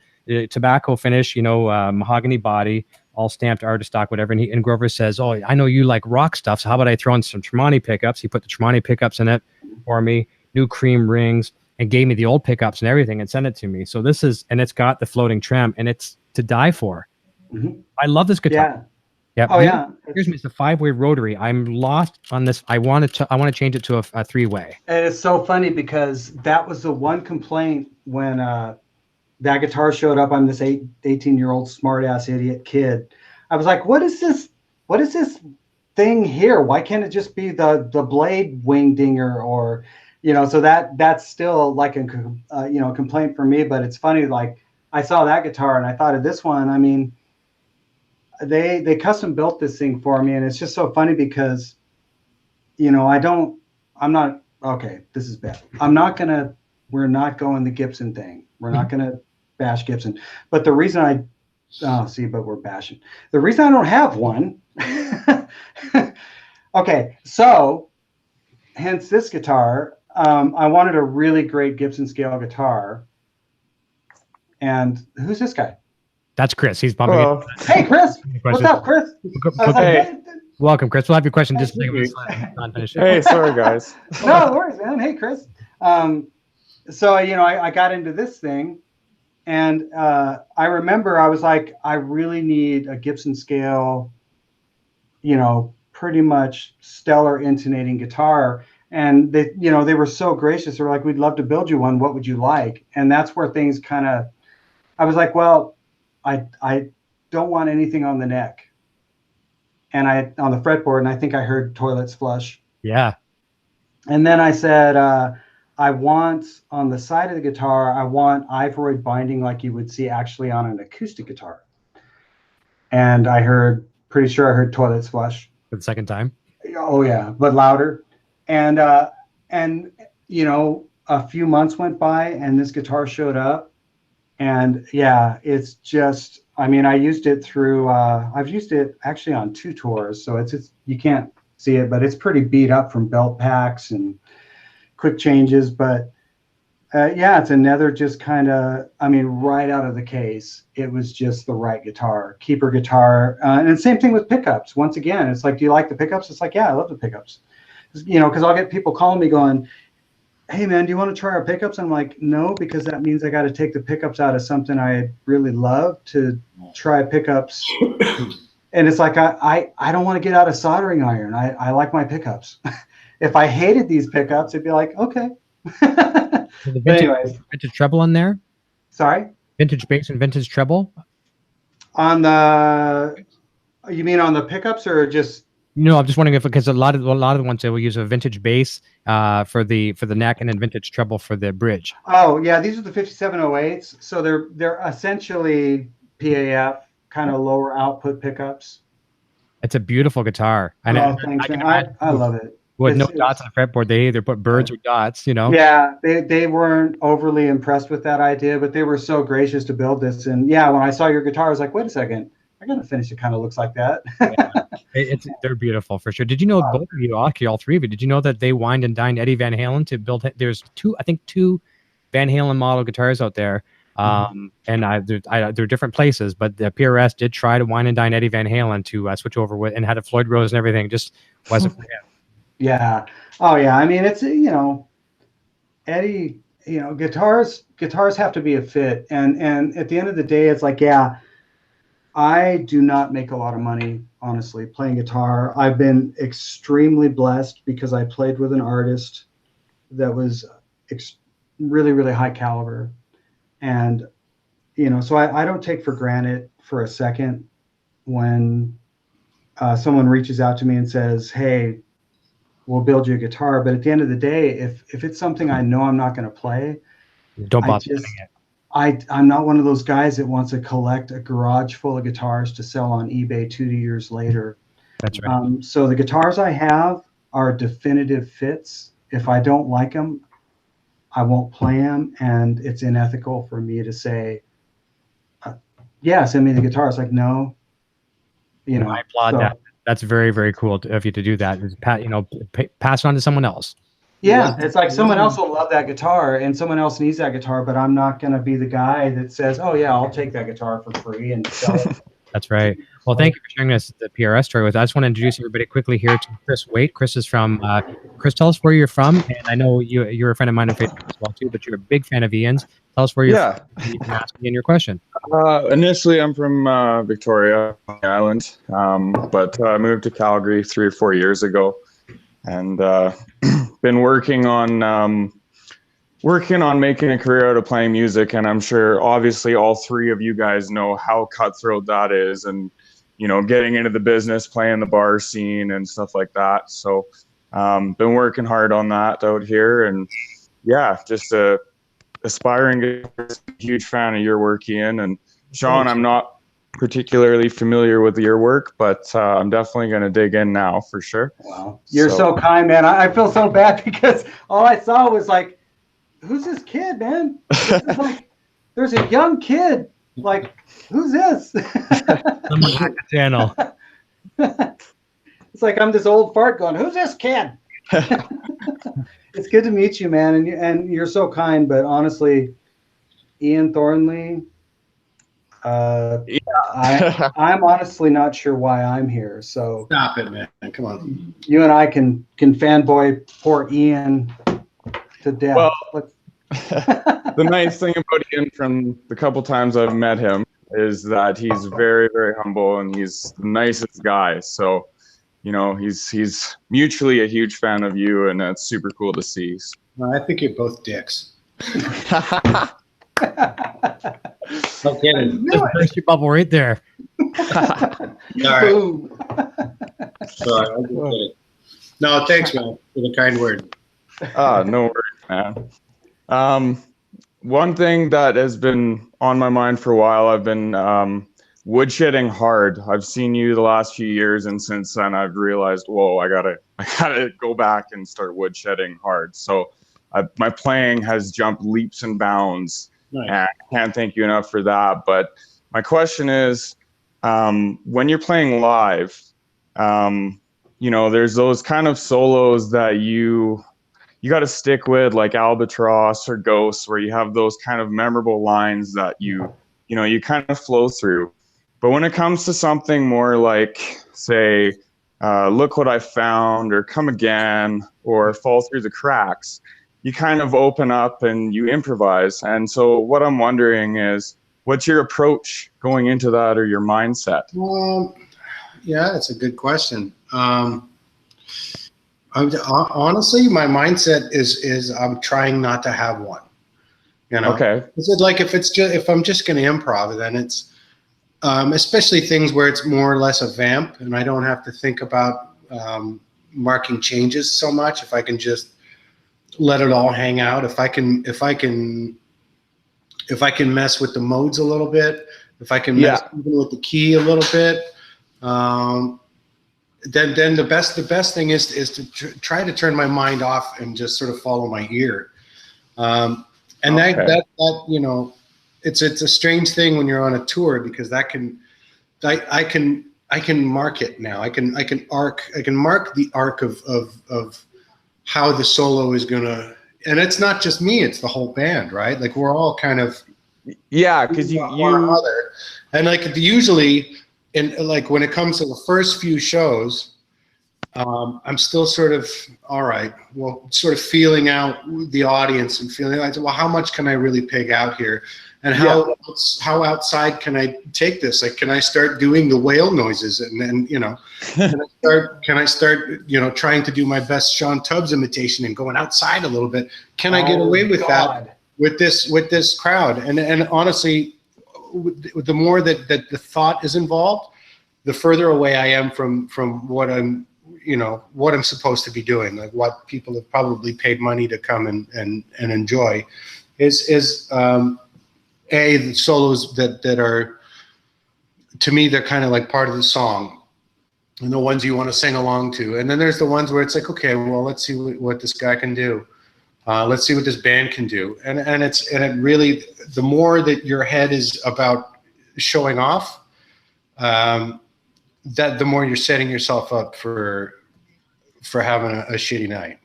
Tobacco finish, mahogany body, all stamped artist stock, whatever. And Grover says, oh, I know you like rock stuff, so how about I throw in some Tremonti pickups? He put the Tremonti pickups in it for me, new cream rings, and gave me the old pickups and everything and sent it to me. So it's got the floating trem, and it's to die for. I love this guitar. Yeah. Yeah. Oh yeah. Here's me. It's a 5-way rotary. I'm lost on this. I want to change it to a 3-way. And it's so funny because that was the one complaint when that guitar showed up. I'm this 18-year-old smart ass idiot kid. I was like, what is this? What is this thing here? Why can't it just be the blade wing dinger, or so that's still like a complaint for me. But it's funny, like I saw that guitar and I thought of this one. I mean, they custom built this thing for me, and it's just so funny because I'm not okay, this is bad. We're not going the Gibson thing. We're not gonna bash Gibson. But the reason but we're bashing. The reason I don't have one okay, so hence this guitar. I wanted a really great Gibson scale guitar. And who's this guy? That's Chris. He's bumping in. Hey, Chris. What's up, Chris? Hey. Welcome, Chris. We'll have your question just Hey, sorry, guys. No worries, man. Hey, Chris. So, I got into this thing, and I remember I was like, I really need a Gibson scale, pretty much stellar intonating guitar. And they were so gracious. They were like, we'd love to build you one. What would you like? And that's where things I was like, well, I don't want anything on the neck, and on the fretboard, and I think I heard toilets flush. Yeah. And then I said, I want on the side of the guitar, I want ivory binding like you would see actually on an acoustic guitar. And pretty sure I heard toilets flush. For the second time? Oh yeah, but louder. And a few months went by and this guitar showed up. And yeah, it's just, I used it through, I've used it actually on 2 tours. So it's you can't see it, but it's pretty beat up from belt packs and quick changes. But Yeah, it's another just kind of, I mean, right out of the case, it was just the right guitar, keeper guitar. And same thing with pickups. Once again, it's like, do you like the pickups? It's like, yeah, I love the pickups. You know, because I'll get people calling me going, hey, man, do you want to try our pickups? I'm like, no, because that means I got to take the pickups out of something I really love to try pickups. And it's like, I don't want to get out of soldering iron. I like my pickups. If I hated these pickups, it'd be like, okay. The But anyways, vintage treble in there? sorry? Vintage bass and vintage treble? On the, you mean on the pickups or just? No, I'm just wondering if, because a lot of the ones they will use a vintage bass for the neck, and then vintage treble for the bridge. Oh yeah, these are the 5708s. So they're essentially PAF kind of lower output pickups. It's a beautiful guitar, and Thanks, man. I love it. With no dots on the fretboard, they either put birds or dots, you know. Yeah, they weren't overly impressed with that idea, but they were so gracious to build this. And yeah, when I saw your guitar, I was like, wait a second, I got to finish. It kind of looks like that. Yeah. They're beautiful for sure. Did you know both of you, actually all three of you, did you know that they wined and dined Eddie Van Halen to build? There's two Van Halen model guitars out there, and they're different places, but the PRS did try to wine and dine Eddie Van Halen to switch over with, and had a Floyd Rose and everything. Just wasn't for him. Yeah. Oh yeah. I mean, it's, you know, Eddie, you know, guitars have to be a fit. And at the end of the day, it's like, yeah, I do not make a lot of money, honestly, playing guitar. I've been extremely blessed because I played with an artist that was really, really high caliber. And, you know, so I don't take for granted for a second when someone reaches out to me and says, hey, we'll build you a guitar. But at the end of the day, if it's something I know I'm not going to play, don't bother doing it. I'm not one of those guys that wants to collect a garage full of guitars to sell on eBay 2 years later. That's right. So the guitars I have are definitive fits. If I don't like them, I won't play them. And it's unethical for me to say, yeah, send me the guitar. It's like, no, you know. I applaud that. That's very, very cool of you to do that. Pass it on to someone else. Yeah, it's like someone else will love that guitar and someone else needs that guitar, but I'm not going to be the guy that says, oh, yeah, I'll take that guitar for free and sell it. That's right. Well, thank you for sharing us the PRS story with us. I just want to introduce everybody quickly here to Chris Waite. Chris is from, Chris, tell us where you're from. And I know you're a friend of mine on Facebook as well, too, but you're a big fan of Ian's. Tell us where you're from. You can ask Ian your question. Initially, I'm from Victoria Island, but I moved to Calgary 3 or 4 years ago, and been working on making a career out of playing music. And I'm sure, obviously, all three of you guys know how cutthroat that is, and getting into the business, playing the bar scene and stuff like that. So, been working hard on that out here, and yeah, just a aspiring huge fan of your work, Ian. And Shawn, I'm not particularly familiar with your work, but I'm definitely going to dig in now for sure. Wow, you're so kind, man. I feel so bad because all I saw was like, who's this kid, man? Like, there's a young kid. Like, who's this? Someone hacked the channel. It's like I'm this old fart going, who's this kid? It's good to meet you, man, and you're so kind. But honestly, Ian Thornley, I'm honestly not sure why I'm here. So stop it, man. Come on. You and I can fanboy poor Ian to death. Well, the nice thing about Ian, from the couple times I've met him, is that he's very, very humble and he's the nicest guy. So, he's mutually a huge fan of you, and that's super cool to see. I think you're both dicks. Okay, just burst your bubble right there. All right. Sorry. No, thanks, man, for the kind word. No worries, man. One thing that has been on my mind for a while, I've been woodshedding hard. I've seen you the last few years, and since then I've realized, whoa, I gotta go back and start woodshedding hard. So my playing has jumped leaps and bounds. Nice. And I can't thank you enough for that. But my question is, when you're playing live, there's those kind of solos that you you got to stick with like Albatross or Ghost, where you have those kind of memorable lines that you kind of flow through. But when it comes to something more like, say, Look What I Found, or Come Again, or Fall Through the Cracks, you kind of open up and you improvise. And so what I'm wondering is, what's your approach going into that, or your mindset? Yeah, that's a good question. Honestly, my mindset is I'm trying not to have one. You know, okay. Is it like if I'm just going to improv, then it's especially things where it's more or less a vamp, and I don't have to think about marking changes so much. If I can just let it all hang out, if I can mess with the modes a little bit, if I can mess even with the key a little bit, then the best thing is to try to turn my mind off and just sort of follow my ear. And that you know, it's a strange thing when you're on a tour, because I can mark it now. I can mark the arc of how the solo is gonna, and it's not just me, it's the whole band, right? Like we're all kind of because you and like usually like when it comes to the first few shows, I'm still sort of sort of feeling out the audience and feeling like, well, how much can I really pig out here, and how outside can I take this? Like, can I start doing the whale noises, and then can I start trying to do my best Shawn Tubbs imitation and going outside a little bit? Can I get away with that with this crowd? And honestly, the more that the thought is involved, the further away I am from what I'm supposed to be doing, like what people have probably paid money to come and enjoy, is the solos that are, to me, they're kind of like part of the song, and the ones you want to sing along to. And then there's the ones where it's like, okay, well, let's see what this guy can do. Let's see what this band can do. And it really, the more that your head is about showing off, that the more you're setting yourself up for having a shitty night.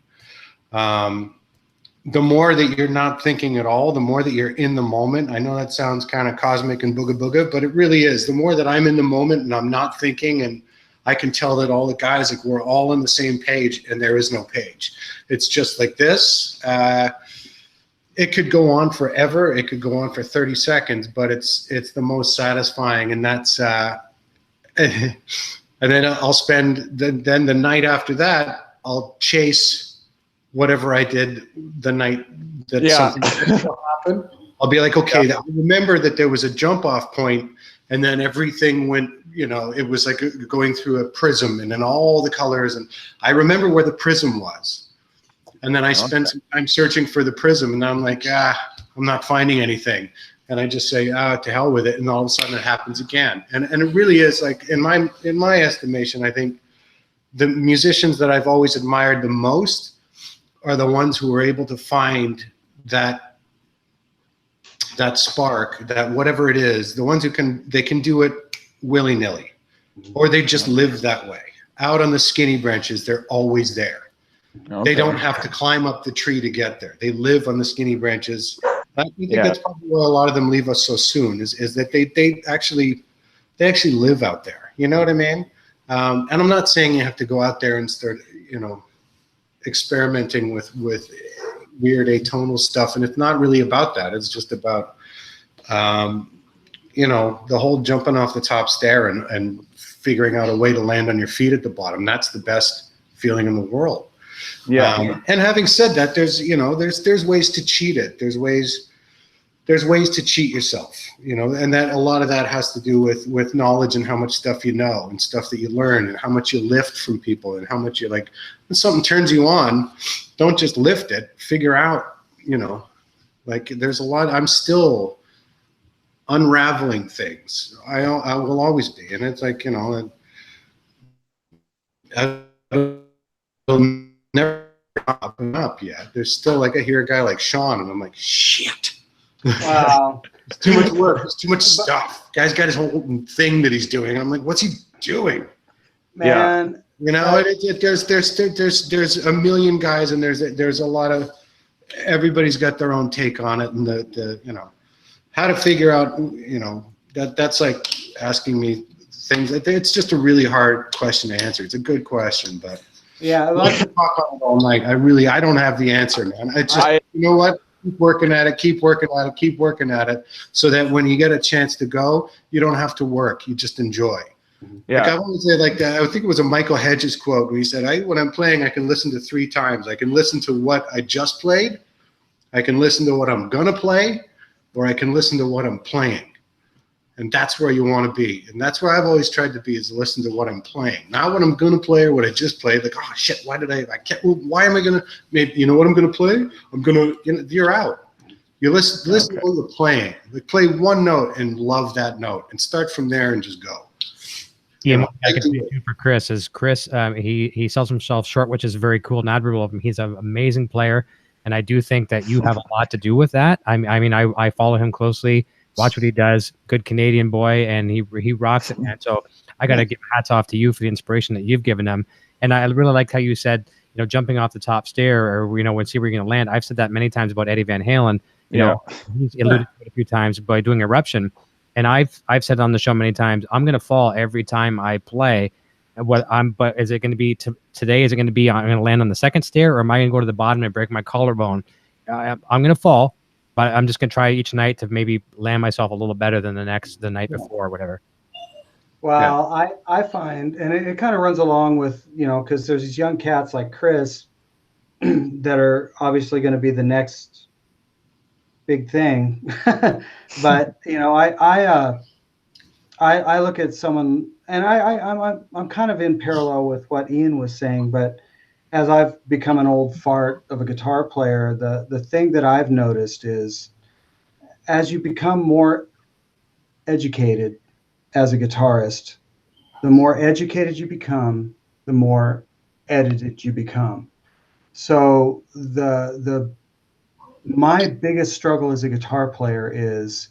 The more that you're not thinking at all, the more that you're in the moment. I know that sounds kind of cosmic and booga booga, but it really is. The more that I'm in the moment and I'm not thinking, and I can tell that all the guys, like, we're all on the same page, and there is no page. It's just like this. It could go on forever. It could go on for 30 seconds, but it's the most satisfying, and that's and then I'll spend then the night after that, I'll chase whatever I did the night that something happened. I'll be like, okay, I remember that there was a jump off point, and then everything went, it was like going through a prism, and then all the colors, and I remember where the prism was. And then I spent some time searching for the prism, and I'm like, I'm not finding anything. And I just say, to hell with it. And all of a sudden it happens again. And it really is, like, in my estimation, I think the musicians that I've always admired the most are the ones who are able to find that spark, that whatever it is, the ones who can do it willy-nilly, or they just live that way. Out on the skinny branches, they're always there. Okay. They don't have to climb up the tree to get there. They live on the skinny branches. I think that's probably why a lot of them leave us so soon, is that they actually live out there. You know what I mean? And I'm not saying you have to go out there and start, experimenting with weird atonal stuff. And it's not really about that. It's just about, the whole jumping off the top stair and figuring out a way to land on your feet at the bottom. That's the best feeling in the world. Yeah. And having said that, there's ways to cheat it. There's ways to cheat yourself, and that a lot of that has to do with knowledge and how much stuff you know and stuff that you learn and how much you lift from people and how much you like. When something turns you on, don't just lift it. Figure out, like, there's a lot. I'm still unraveling things. I will always be, and it's like, I'll never up yet. There's still, like, I hear a guy like Shawn, and I'm like, shit. Wow. It's too much work. It's too much stuff. Guy's got his whole thing that he's doing. I'm like, what's he doing? Man, You know, there's a million guys, and there's a lot of, everybody's got their own take on it, and the you know, how to figure out, you know, that's like asking me things. It's just a really hard question to answer. It's a good question, but Yeah, I can talk on it all night. I don't have the answer, man. It's just, you know what? Keep working at it, keep working at it, keep working at it, so that when you get a chance to go, you don't have to work. You just enjoy. Yeah. Like I want to say, like I think it was a Michael Hedges quote when he said, when I'm playing, I can listen to 3 times. I can listen to what I just played, I can listen to what I'm gonna play, or I can listen to what I'm playing. And that's where you want to be. And that's where I've always tried to be, is listen to what I'm playing. Not what I'm going to play or what I just played. Like, oh, shit, why am I going to, maybe, you know what I'm going to play? I'm going to, you know, you're out. You listen to what you're playing. Like, play one note and love that note and start from there and just go. Yeah, I can see too for Chris is Chris. He sells himself short, which is very cool and admirable of him. He's an amazing player, and I do think that you have a lot to do with that. I mean, I follow him closely, watch what he does. Good Canadian boy, and he rocks it, man. So I got to give hats off to you for the inspiration that you've given him. And I really liked how you said, you know, jumping off the top stair, or you know, when see where you're going to land. I've said that many times about Eddie Van Halen. You know, he's alluded to it a few times by doing Eruption. And I've said on the show many times, I'm going to fall every time I play. But is it going to be today? Is it going to be I'm going to land on the second stair, or am I going to go to the bottom and break my collarbone? I'm going to fall, but I'm just going to try each night to maybe land myself a little better than the night before, or whatever. Well, I find, and it kind of runs along with, you know, because there's these young cats like Chris that are obviously going to be the next big thing. But you know, I look at someone, and I'm kind of in parallel with what Ian was saying, but as I've become an old fart of a guitar player, the thing that I've noticed is, as you become more educated as a guitarist, the more educated you become, the more edited you become. So my biggest struggle as a guitar player is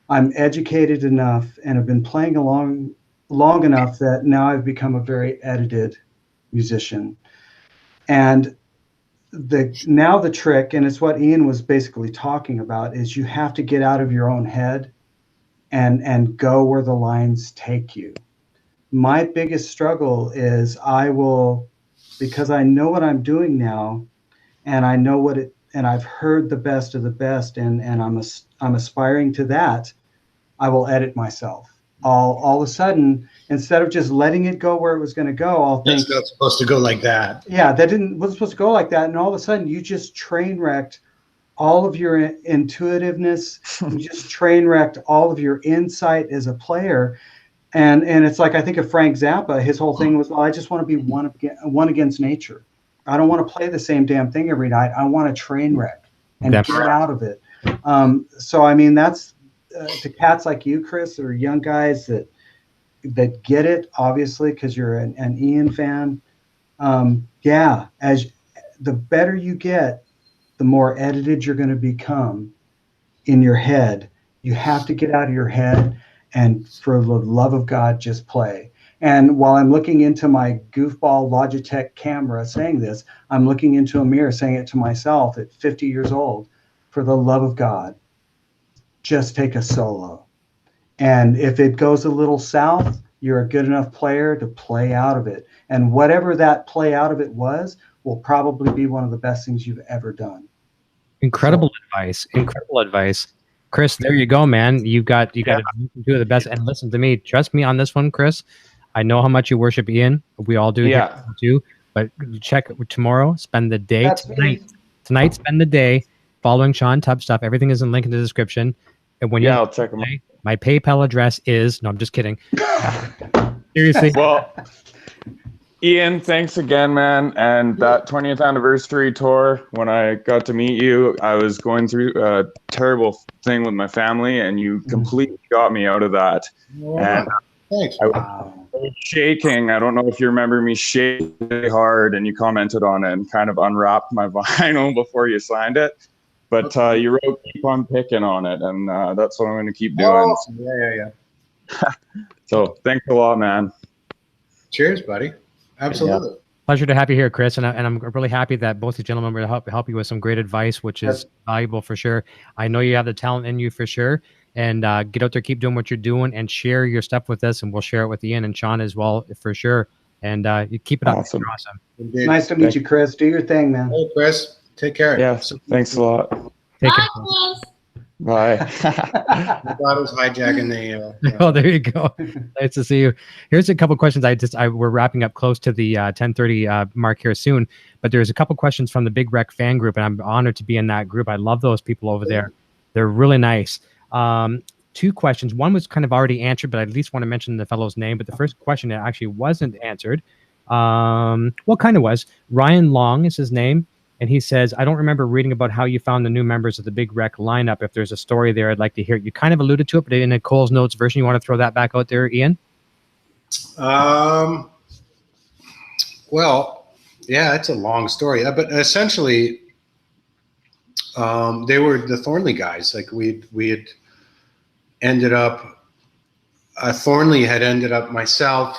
I'm educated enough and have been playing along long enough that now I've become a very edited musician. And the trick, and it's what Ian was basically talking about, is you have to get out of your own head and go where the lines take you. My biggest struggle is because I know what I'm doing now, and I know and I've heard the best of the best, and I'm aspiring to that. I will edit myself. All of a sudden, instead of just letting it go where it was going to go, I'll think, it's not supposed to go like that. Yeah, wasn't supposed to go like that. And all of a sudden, you just train wrecked all of your intuitiveness. You just train wrecked all of your insight as a player. And it's like, I think of Frank Zappa. His whole thing was, well, I just want to be one against nature. I don't want to play the same damn thing every night. I want to train wreck and get out of it. So I mean, that's to cats like you, Chris, or young guys that get it, obviously, because you're an Ian fan. Yeah, as the better you get, the more edited you're going to become in your head. You have to get out of your head, and for the love of God, just play. And while I'm looking into my goofball Logitech camera saying this, I'm looking into a mirror saying it to myself at 50 years old. For the love of God, just take a solo. And if it goes a little south, you're a good enough player to play out of it. And whatever that play out of it was will probably be one of the best things you've ever done. Incredible advice. Chris, there you go, man. You got to do the best. And listen to me. Trust me on this one, Chris. I know how much you worship Ian. We all do here too. But check tomorrow. Spend the day tonight. Spend the day following Shawn Tubbs stuff. Everything is in link in the description. And when I'll check them out. My PayPal address is. No, I'm just kidding. Seriously. Well, Ian, thanks again, man. And that 20th anniversary tour, when I got to meet you, I was going through a terrible thing with my family, and you completely got me out of that. And thanks. I was shaking. I don't know if you remember me shaking really hard, and you commented on it and kind of unwrapped my vinyl before you signed it. But you wrote "Keep on Picking" on it, and that's what I'm going to keep doing. Oh, yeah. So thanks a lot, man. Cheers, buddy. Absolutely. Pleasure to have you here, Chris, and I'm really happy that both the gentlemen were help you with some great advice, which is valuable for sure. I know you have the talent in you for sure, and get out there, keep doing what you're doing, and share your stuff with us, and we'll share it with Ian and Shawn as well for sure. And you keep it up. Awesome. You're awesome. Indeed. Nice to meet you, Chris. Do your thing, man. Hey, Chris. Take care. Yeah, thanks a lot. Take care. Bye. I thought it was hijacking the. Oh, there you go. Nice to see you. Here's a couple questions. We're wrapping up close to the 10:30 mark here soon, but there's a couple questions from the Big Rec fan group, and I'm honored to be in that group. I love those people over there. They're really nice. Two questions. One was kind of already answered, but I at least want to mention the fellow's name. But the first question that actually wasn't answered. Well, kind of was. Ryan Long is his name. And he says, I don't remember reading about how you found the new members of the Big Rec lineup. If there's a story there, I'd like to hear it. You kind of alluded to it, but in a Cole's Notes version, you want to throw that back out there, Ian? Well, yeah, it's a long story. But essentially, they were the Thornley guys. Like we had ended up, Thornley had ended up myself.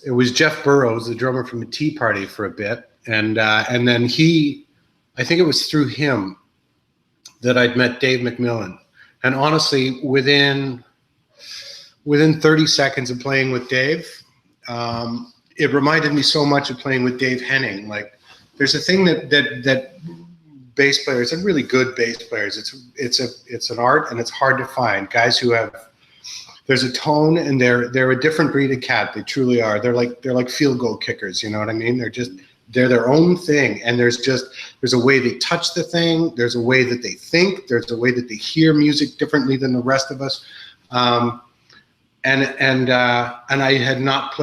It was Jeff Burrows, the drummer from the Tea Party, for a bit. And then I think it was through him that I'd met Dave McMillan. And honestly, within 30 seconds of playing with Dave, it reminded me so much of playing with Dave Henning. Like, there's a thing that bass players and really good bass players, it's an art, and it's hard to find guys who have. There's a tone, and they're a different breed of cat. They truly are. They're like field goal kickers. You know what I mean? They're their own thing, and there's a way they touch the thing. There's a way that they think. There's a way that they hear music differently than the rest of us. And I had not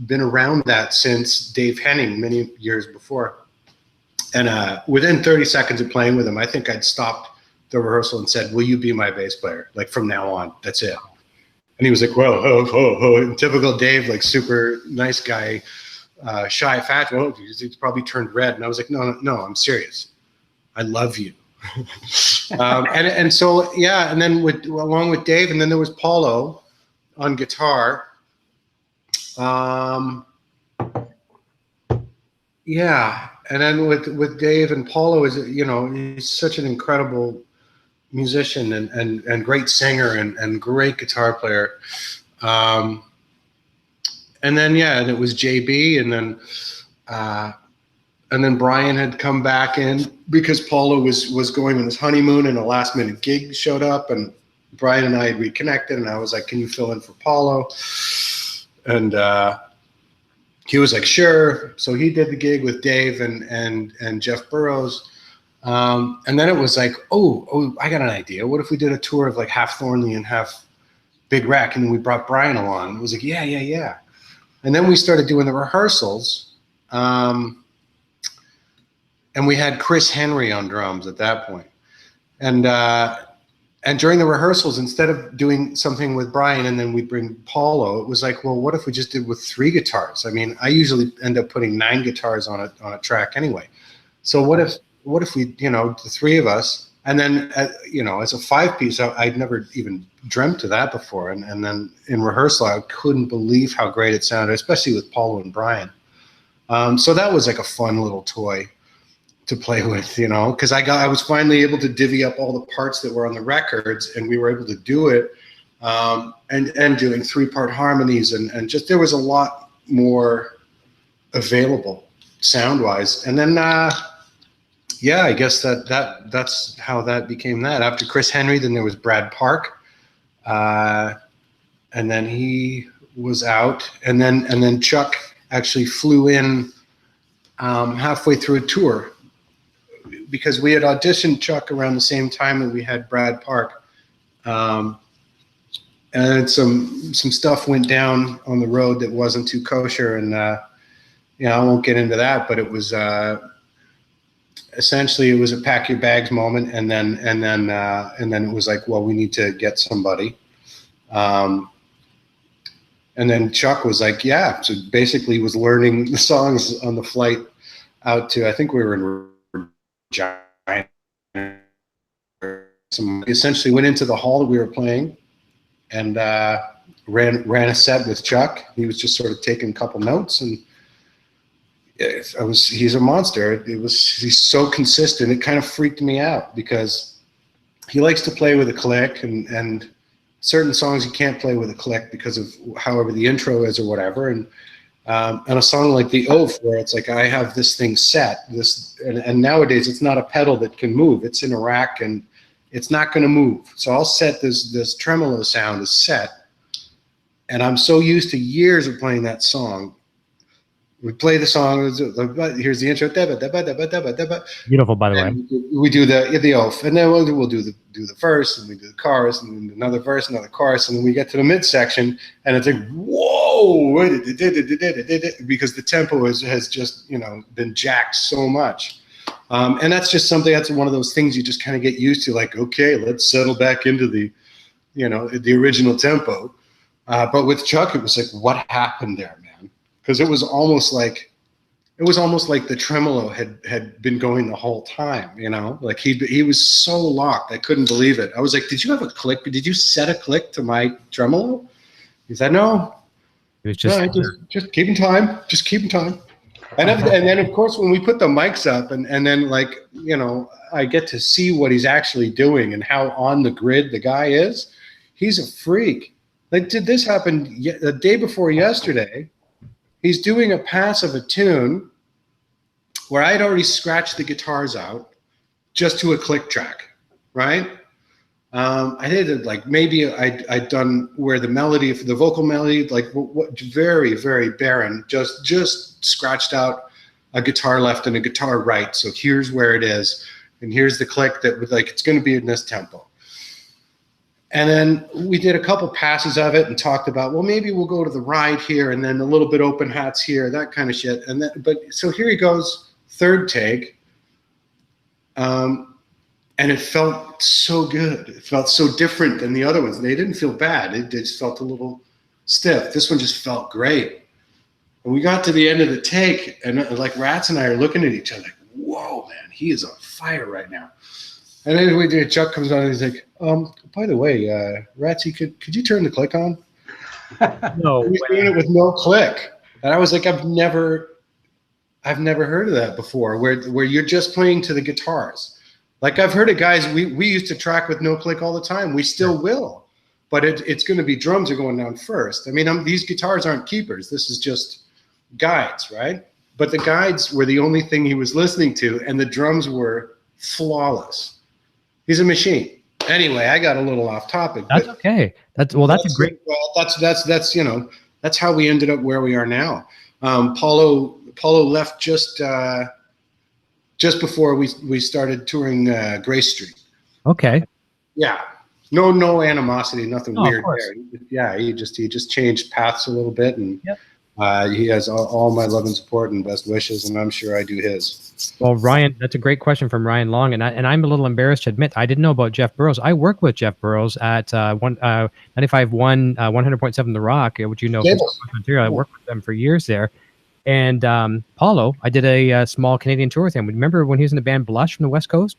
been around that since Dave Henning many years before. And within 30 seconds of playing with him, I think I'd stopped the rehearsal and said, "Will you be my bass player? Like, from now on, that's it." And he was like, "Well, oh. Typical Dave, like super nice guy." Shy fat, well, he's probably turned red. And I was like, no, I'm serious. I love you. and so, yeah. And then along with Dave, and then there was Paulo on guitar. Yeah. And then with Dave and Paulo, he's such an incredible musician and great singer and great guitar player. And then, and it was JB, and then Brian had come back in because Paulo was going on his honeymoon, and a last minute gig showed up, and Brian and I had reconnected, and I was like, "Can you fill in for Paulo?" And he was like, "Sure." So he did the gig with Dave and Jeff Burrows, and then it was like, "Oh, I got an idea. What if we did a tour of like half Thornley and half Big Rec?" And we brought Brian along. It was like, yeah. And then we started doing the rehearsals, and we had Chris Henry on drums at that point. And during the rehearsals, instead of doing something with Brian and then we bring Paulo, it was like, well, what if we just did with 3 guitars? I mean, I usually end up putting 9 guitars on a track anyway. So what if we, the 3 of us, and then as a 5-piece, I'd never even dreamt of that before. And then in rehearsal, I couldn't believe how great it sounded, especially with Paulo and Brian. So that was like a fun little toy to play with, because I was finally able to divvy up all the parts that were on the records, and we were able to do it, and doing 3-part harmonies, and just there was a lot more available sound-wise. And then I guess that's how that became that. After Chris Henry, then there was Brad Park, and then he was out, and then Chuck actually flew in halfway through a tour, because we had auditioned Chuck around the same time that we had Brad Park, and some stuff went down on the road that wasn't too kosher, and I won't get into that, but it was. Essentially, it was a pack your bags moment, and then it was like, well, we need to get somebody, and then Chuck was like, yeah. So basically, was learning the songs on the flight out to, I think we were in Regina. Essentially went into the hall that we were playing, and ran a set with Chuck. He was just sort of taking a couple notes, and he's a monster. He's so consistent. It kind of freaked me out because he likes to play with a click, and certain songs he can't play with a click because of however the intro is or whatever. And a song like The Oath, where it's like I have this thing set, and nowadays it's not a pedal that can move. It's in a rack and it's not going to move. So I'll set this tremolo sound is set, and I'm so used to years of playing that song. We play the song. Here's the intro. Beautiful, by the way. We do the oath, and then we'll do the verse, and we do the chorus, and then another verse, another chorus, and then we get to the midsection, and it's like whoa, because the tempo has just been jacked so much, and that's just something. That's one of those things you just kind of get used to. Like, okay, let's settle back into the original tempo. But with Chuck, it was like, what happened there, man? Because it was almost like the tremolo had been going the whole time, like he was so locked. I couldn't believe it. I was like, did you have a click? Did you set a click to my tremolo? He said, no. It was just, no, just keeping time. Just keeping time. And then of course when we put the mics up and then I get to see what he's actually doing and how on the grid the guy is. He's a freak. Like, did this happen the day before yesterday? He's doing a pass of a tune where I had already scratched the guitars out just to a click track, right? I did it like maybe I'd done where the melody, the vocal melody, like what very, very barren, just scratched out a guitar left and a guitar right. So here's where it is, and here's the click that was like, it's going to be in this tempo. And then we did a couple passes of it and talked about, well, maybe we'll go to the ride here and then a little bit open hats here, that kind of shit. And then, so here he goes, third take. And it felt so good. It felt so different than the other ones. They didn't feel bad. It just felt a little stiff. This one just felt great. And we got to the end of the take, and like Rats and I are looking at each other like, whoa, man, he is on fire right now. And then Chuck comes on and he's like, by the way, Ratsy, could you turn the click on? No, he's doing it with no click. And I was like, I've never heard of that before, where you're just playing to the guitars. Like, I've heard of guys, we used to track with no click all the time. We still will. But it's going to be drums are going down first. I mean, these guitars aren't keepers. This is just guides, right? But the guides were the only thing he was listening to, and the drums were flawless. He's a machine. Anyway, I got a little off topic. That's okay. That's a great. Well, that's how we ended up where we are now. Paulo left just before we started touring Grace Street. Okay. Yeah. No animosity, nothing weird there. Yeah, he just changed paths a little bit, and yep. He has all my love and support and best wishes, and I'm sure I do his. Well, Ryan, that's a great question from Ryan Long, and I'm a little embarrassed to admit I didn't know about Jeff Burrows. I work with Jeff Burrows at 95.1 100.7 The Rock, which from material. I worked with them for years there. And Paulo, I did a small Canadian tour with him. Remember when he was in the band Blush from the West Coast?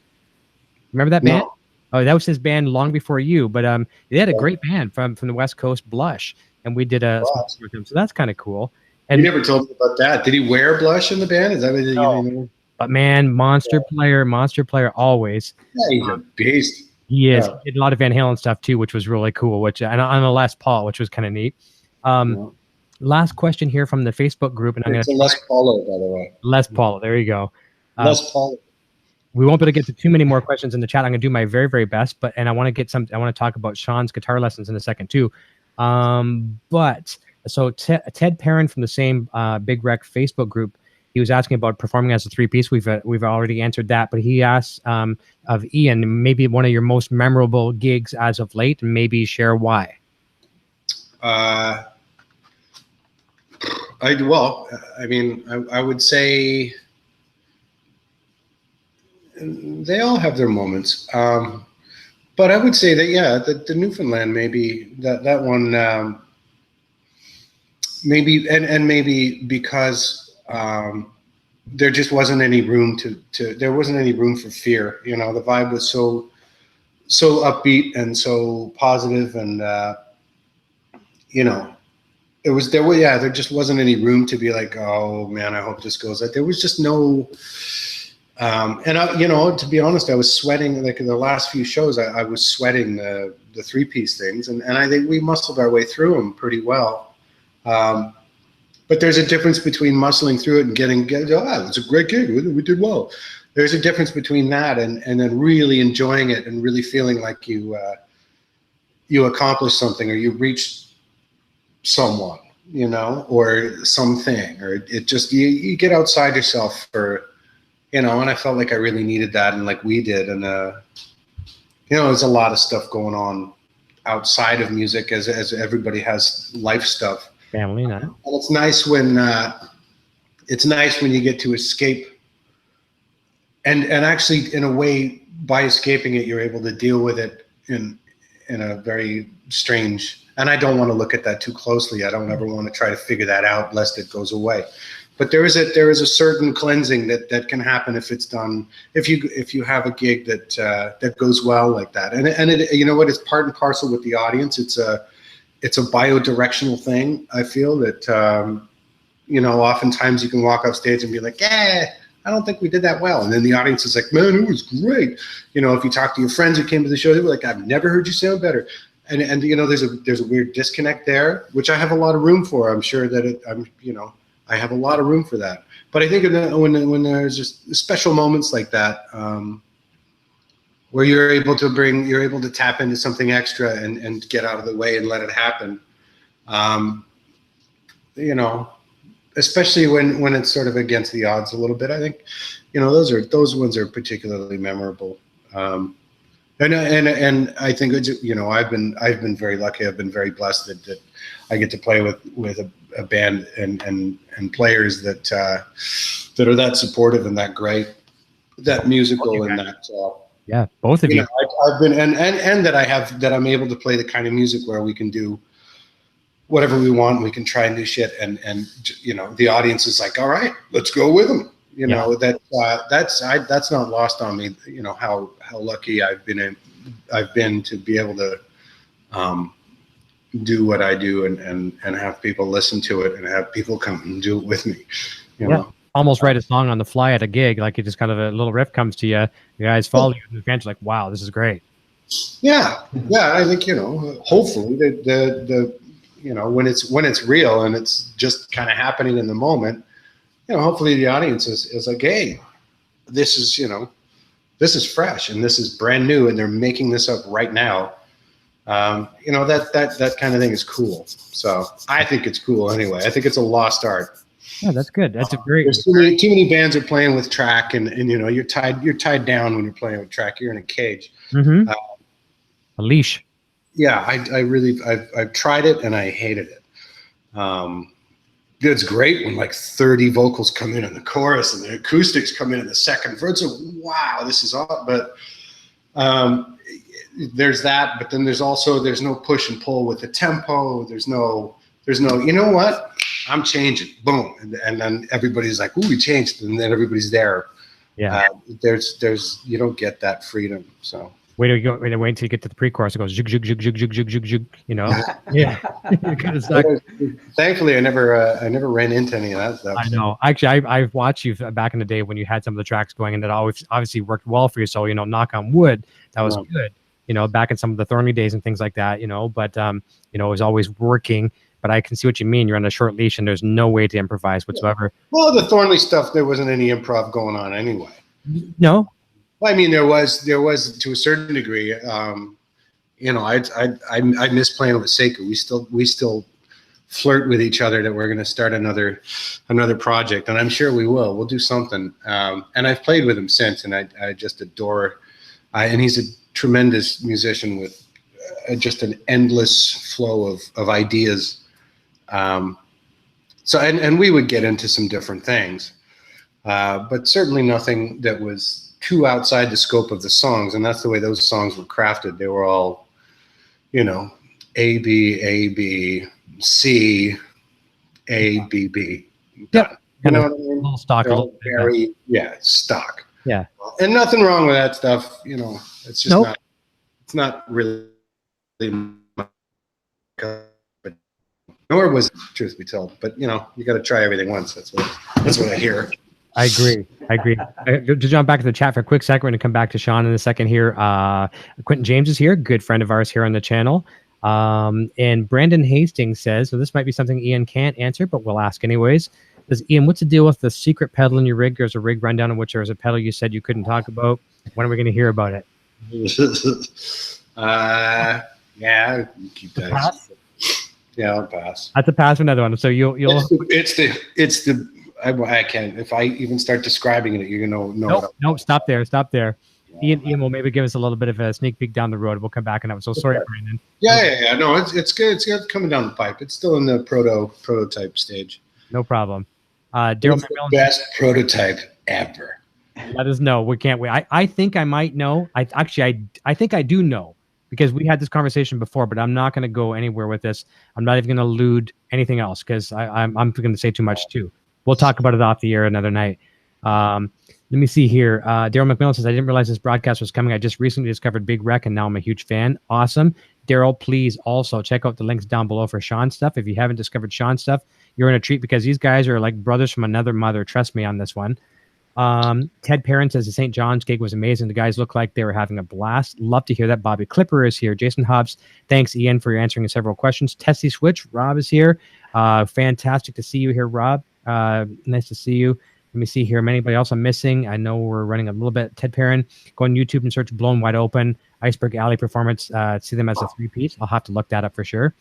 Remember that band? Oh, that was his band long before you. But they had a great band from the West Coast, Blush, and we did a small tour with him. So that's kind of cool. And you never told me about that. Did he wear Blush in the band? Is that what you But man, monster player always. Yeah, he's a beast. He is. He did a lot of Van Halen stuff too, which was really cool. And on a Les Paul, which was kind of neat. Last question here from the Facebook group, and I'm going to Les Paulo, by the way. Les Paulo, there you go. Les Paulo. We won't be able to get to too many more questions in the chat. I'm going to do my very, very best, and I want to talk about Shawn's guitar lessons in a second too. But so Ted Perrin from the same Big Rec Facebook group, he was asking about performing as a three-piece. We've already answered that, but he asked of Ian, maybe one of your most memorable gigs as of late, and maybe share why. I would say they all have their moments. But I would say that the Newfoundland, maybe that one, maybe because there just wasn't any room there wasn't any room for fear. The vibe was so upbeat and so positive, and there just wasn't any room to be like, oh man, I hope this goes. There was just no, and to be honest, I was sweating, like in the last few shows, I was sweating the 3-piece things, and I think we muscled our way through them pretty well. But there's a difference between muscling through it and getting it's a great gig, we did well. There's a difference between that and then really enjoying it and really feeling like you accomplished something, or you reached someone, or something, or it just, you get outside yourself for, and I felt like I really needed that, and like we did, and there's a lot of stuff going on outside of music as everybody has life stuff. Family now. And it's nice when you get to escape, and actually, in a way, by escaping it, you're able to deal with it in a very strange. And I don't want to look at that too closely. I don't ever want to try to figure that out lest it goes away. But there is a certain cleansing that can happen if it's done, if you have a gig that goes well like that. And it, it's part and parcel with the audience. It's a bi-directional thing. I feel that oftentimes you can walk off stage and be like, I don't think we did that well. And then the audience is like, man, it was great. If you talk to your friends who came to the show, they were like, I've never heard you sound better. And there's a weird disconnect there, which I have a lot of room for. I'm sure that I have a lot of room for that. But I think when there's just special moments like that, where you're able to tap into something extra and get out of the way and let it happen, especially when it's sort of against the odds a little bit. I think, those ones are particularly memorable. And I think I've been very lucky. I've been very blessed that I get to play with a band and players that are that supportive and that great, that musical and that. Yeah, both of you. I've been and that I'm able to play the kind of music where we can do whatever we want. We can try new shit, and the audience is like, all right, let's go with them. That's not lost on me. How lucky I've been to be able to do what I do and have people listen to it and have people come and do it with me. You know? Almost write a song on the fly at a gig, like it just kind of a little riff comes to you. You guys follow you, and the fans are like, "Wow, this is great." Yeah. I think hopefully the when it's real and it's just kind of happening in the moment. Hopefully the audience is like, hey, this is fresh and this is brand new and they're making this up right now. That kind of thing is cool. So I think it's cool anyway. I think it's a lost art. Yeah, that's good. That's a great. There's too many bands are playing with track, and you're tied down when you're playing with track. You're in a cage. Mm-hmm. A leash. Yeah, I've tried it and I hated it. It's great when like 30 vocals come in the chorus and the acoustics come in the second verse. So wow, this is awesome. But there's that. But then there's no push and pull with the tempo. There's no. You know what? I'm changing. Boom, and then everybody's like, "Ooh, we changed," and then everybody's there. Yeah. There's you don't get that freedom. So. Wait till you get to the pre-chorus. It goes zhug, zhug, zhug, zhug, zhug, zhug, zhug, zhug, Yeah. Kind of stuck. Thankfully, I never ran into any of that stuff. I know. Actually, I've watched you back in the day when you had some of the tracks going, and it always obviously worked well for you. So knock on wood, that was good. Back in some of the Thornley days and things like that. But it was always working. But I can see what you mean. You're on a short leash, and there's no way to improvise whatsoever. Well, the Thornley stuff, there wasn't any improv going on anyway. No. Well, I mean, there was to a certain degree. I miss playing with Seika. We still flirt with each other that we're going to start another project, and I'm sure we will. We'll do something. And I've played with him since, and I just adore. And he's a tremendous musician with just an endless flow of ideas. So we would get into some different things, but certainly nothing that was too outside the scope of the songs, and that's the way those songs were crafted. They were all, A B C A B B. Yep. You know what I mean? A little stock. Stock. Yeah. And nothing wrong with that stuff. It's just not. It's not really. Nor was it, truth be told. But you know, you got to try everything once. That's what I hear. I agree. To jump back to the chat for a quick second, we're going to come back to Shawn in a second here. Quentin James is here, good friend of ours here on the channel. And Brandon Hastings says, so this might be something Ian can't answer, but we'll ask anyways. Says, Ian, what's the deal with the secret pedal in your rig? There's a rig rundown in which there was a pedal you said you couldn't talk about. When are we going to hear about it? Yeah, keep that. Pass? Yeah, I'll pass. That's a pass for another one. So you'll. It's the. I can't. If I even start describing it, you're gonna know. Nope. Stop there. Ian will maybe give us a little bit of a sneak peek down the road. We'll come back and have it. So sorry, Brandon. Yeah. No, it's good. It's coming down the pipe. It's still in the prototype stage. No problem. Daryl McMillan, best prototype ever. Let us know. We can't wait. I think I might know. I think I do know, because we had this conversation before, but I'm not going to go anywhere with this. I'm not even going to allude anything else, because I'm going to say too much too. We'll talk about it off the air another night. Let me see here. Daryl McMillan says, I didn't realize this broadcast was coming. I just recently discovered Big Rec, and now I'm a huge fan. Awesome. Daryl, please also check out the links down below for Shawn stuff. If you haven't discovered Shawn stuff, you're in a treat, because these guys are like brothers from another mother. Trust me on this one. Ted Perrin says the St. John's gig was amazing. The guys look like they were having a blast. Love to hear that. Bobby Clipper is here. Jason Hobbs, thanks, Ian, for answering several questions. Tessie Switch, Rob is here. Fantastic to see you here, Rob. Nice to see you. Let me see here. Anybody else I'm missing? I know we're running a little bit. Ted Perrin, go on YouTube and search Blown Wide Open, Iceberg Alley Performance. See them as a three-piece. I'll have to look that up for sure.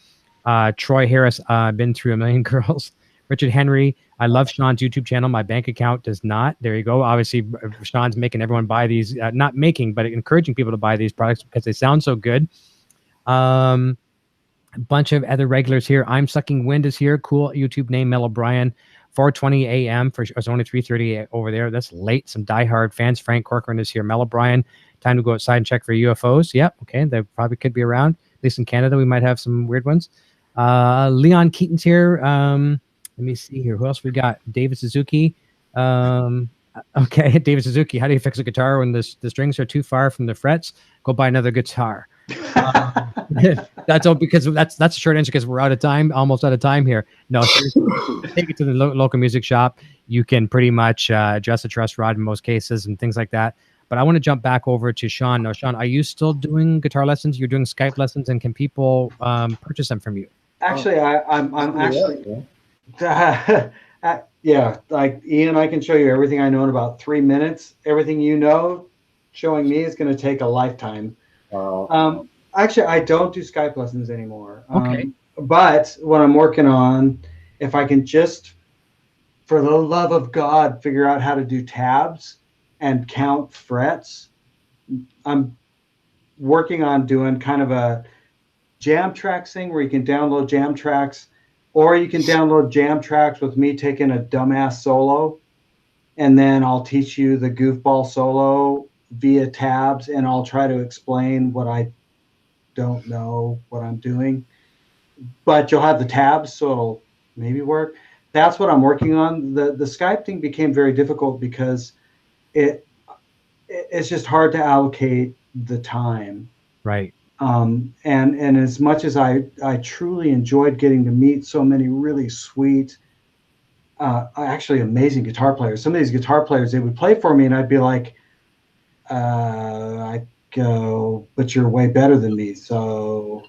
Troy Harris, been through a million girls. Richard Henry, I love Shawn's YouTube channel. My bank account does not. There you go. Obviously, Shawn's making everyone buy these, not making, but encouraging people to buy these products because they sound so good. A bunch of other regulars here. I'm Sucking Wind is here. Cool YouTube name, Mel O'Brien. 4:20 a.m. It's only 3:30 over there. That's late. Some diehard fans. Frank Corcoran is here. Mel O'Brien. Time to go outside and check for UFOs. Yep. Okay. They probably could be around. At least in Canada, we might have some weird ones. Leon Keaton's here. Let me see here. Who else we got? David Suzuki. Okay, David Suzuki. How do you fix a guitar when the strings are too far from the frets? Go buy another guitar. That's all, because that's a short answer, because we're out of time, almost out of time here. No, take it to the local music shop. You can pretty much adjust a truss rod in most cases and things like that. But I want to jump back over to Shawn. Now, Shawn, are you still doing guitar lessons? You're doing Skype lessons, and can people purchase them from you? Actually, I'm actually. Yeah, like Ian, I can show you everything I know in about 3 minutes. Everything you know, showing me is going to take a lifetime. Actually, I don't do Skype lessons anymore. Okay. But what I'm working on, if I can just, for the love of God, figure out how to do tabs and count frets, I'm working on doing kind of a jam tracks thing where you can download jam tracks, or you can download jam tracks with me taking a dumbass solo, and then I'll teach you the goofball solo via tabs, and I'll try to explain what I don't know what I'm doing. But you'll have the tabs, so it'll maybe work. That's what I'm working on. The Skype thing became very difficult because it's just hard to allocate the time. Right. And as much as I truly enjoyed getting to meet so many really sweet, actually amazing guitar players. Some of these guitar players, they would play for me, and I'd be like, I go, but you're way better than me. So,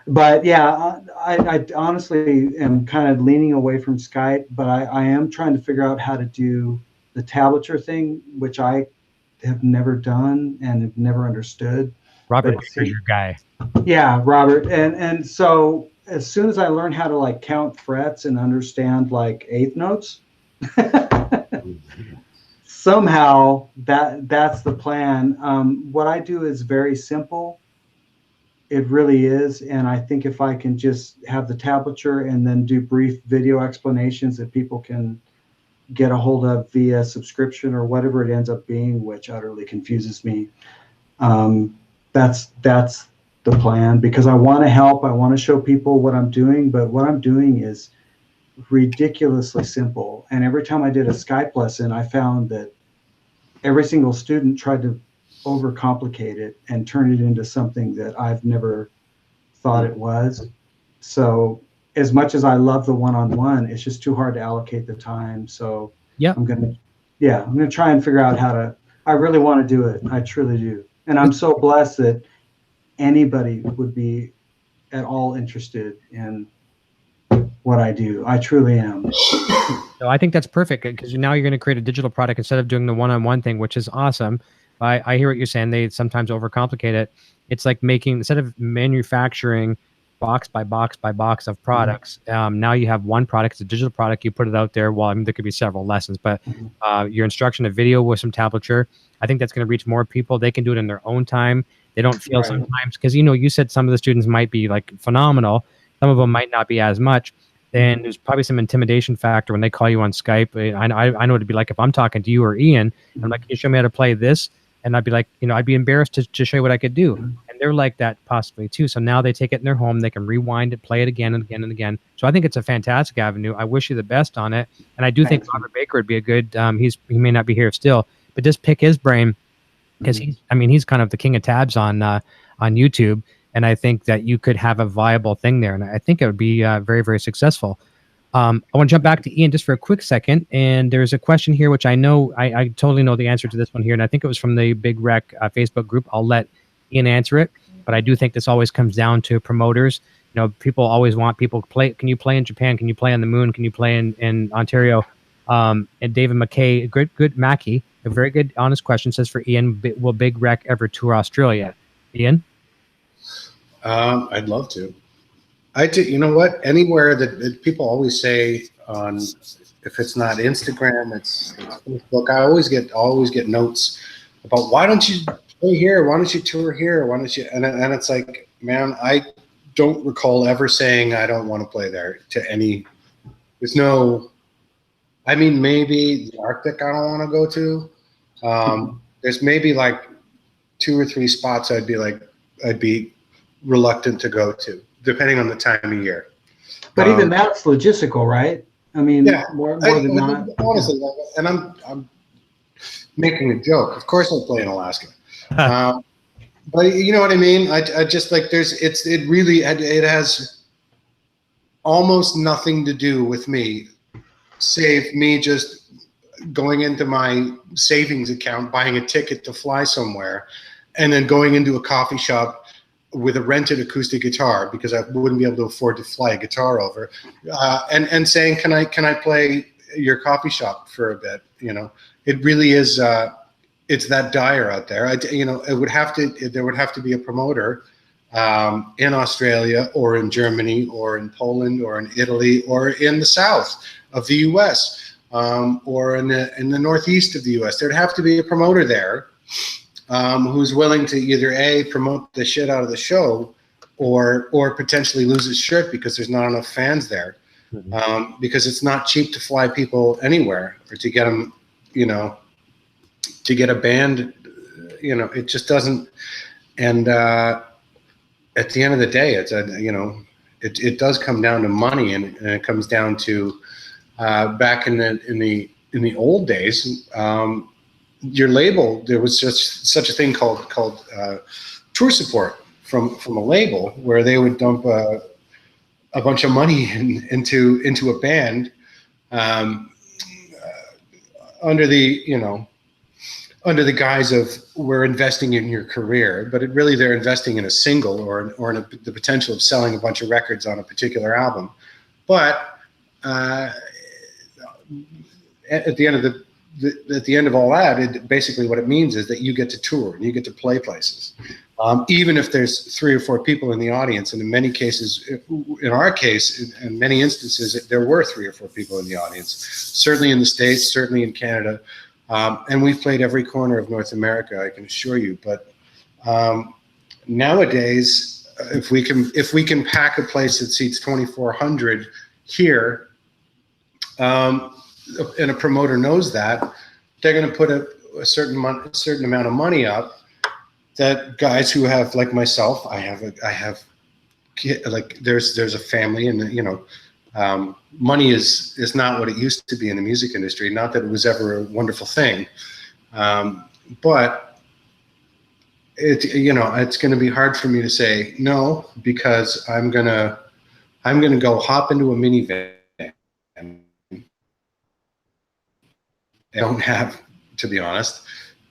but yeah, I honestly am kind of leaning away from Skype, but I am trying to figure out how to do the tablature thing, which I have never done and have never understood. Robert is your guy. Yeah, Robert. And so as soon as I learn how to like count frets and understand like eighth notes, somehow that's the plan. What I do is very simple. It really is. And I think if I can just have the tablature and then do brief video explanations that people can get a hold of via subscription or whatever it ends up being, which utterly confuses me. That's the plan, because I want to help. I want to show people what I'm doing, but what I'm doing is ridiculously simple. And every time I did a Skype lesson, I found that every single student tried to overcomplicate it and turn it into something that I've never thought it was. So as much as I love the one-on-one, it's just too hard to allocate the time. So Yeah. I'm gonna try and figure out how to. I really want to do it. I truly do, and I'm so blessed that anybody would be at all interested in what I do. I truly am. So I think that's perfect because now you're going to create a digital product instead of doing the one-on-one thing, which is awesome. I hear what you're saying. They sometimes overcomplicate it. It's like making, instead of manufacturing box by box by box of products, now you have one product. It's a digital product. You put it out there. Well, I mean, there could be several lessons, but your instruction, a video with some tablature, I think that's going to reach more people. They can do it in their own time. They don't feel sometimes, because, you know, you said some of the students might be like phenomenal. Some of them might not be as much. Then there's probably some intimidation factor when they call you on Skype. I know it'd be like if I'm talking to you or Ian, I'm like, can you show me how to play this? And I'd be like, you know, I'd be embarrassed to show you what I could do. And they're like that possibly too. So now they take it in their home, they can rewind it, play it again and again and again. So I think it's a fantastic avenue. I wish you the best on it. And I do think Robert Baker would be a good, he may not be here still, but just pick his brain, because he's kind of the king of tabs on YouTube. And I think that you could have a viable thing there. And I think it would be very, very successful. I want to jump back to Ian just for a quick second. And there's a question here, which I know, I totally know the answer to this one here. And I think it was from the Big Rec Facebook group. I'll let Ian answer it. But I do think this always comes down to promoters. You know, people always want people to play. Can you play in Japan? Can you play on the moon? Can you play in Ontario? And David McKay, good Mackey, a very good, honest question, says for Ian, will Big Rec ever tour Australia? Ian? I'd love to. I do. You know what? Anywhere that people always say on, if it's not Instagram, it's Facebook. I always get notes about, why don't you play here? Why don't you tour here? Why don't you? And it's like, man, I don't recall ever saying I don't want to play there to any. There's no. I mean, maybe the Arctic I don't want to go to. There's maybe like 2 or 3 spots I'd be reluctant to go to, depending on the time of year. But even that's logistical, right? I mean, yeah, more than not. Honestly, and I'm making a joke. Of course, I'll play in Alaska. But you know what I mean? I just like, it has almost nothing to do with me, save me just going into my savings account, buying a ticket to fly somewhere, and then going into a coffee shop with a rented acoustic guitar, because I wouldn't be able to afford to fly a guitar over, and saying, can I play your coffee shop for a bit? You know, it really is. It's that dire out there. There would have to be a promoter in Australia or in Germany or in Poland or in Italy or in the south of the U.S. Or in the northeast of the U.S. There'd have to be a promoter there who's willing to either promote the shit out of the show, or potentially lose his shirt because there's not enough fans there, because it's not cheap to fly people anywhere, or to get them, to get a band, it just doesn't. And at the end of the day, it's it does come down to money, and it comes down to back in the old days. Your label, there was just such a thing called tour support from a label, where they would dump a bunch of money into a band under the guise of, we're investing in your career, but they're investing in a single or in the potential of selling a bunch of records on a particular album. But at the end of all that, basically what it means is that you get to tour and you get to play places, even if there's 3 or 4 people in the audience. And in many cases, in our case, in many instances, there were 3 or 4 people in the audience. Certainly in the States, certainly in Canada, and we've played every corner of North America, I can assure you. But nowadays, if we can pack a place that seats 2,400 here, and a promoter knows that, they're going to put a certain amount of money up, that guys who have, like myself, I have like, there's a family, and money is not what it used to be in the music industry. Not that it was ever a wonderful thing, but it's going to be hard for me to say no, because I'm going to I'm going to go hop into a minivan. I don't have, to be honest.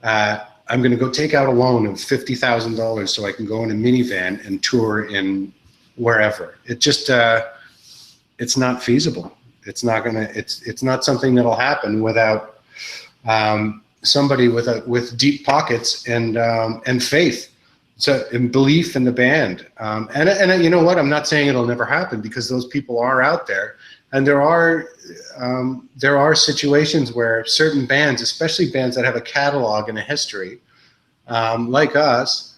I'm going to go take out a loan of $50,000 so I can go in a minivan and tour in wherever. It just, it's not feasible. It's not gonna. It's not something that'll happen without somebody with deep pockets and faith, and belief in the band. And you know what? I'm not saying it'll never happen, because those people are out there, and there are situations where certain bands, especially bands that have a catalog and a history, like us,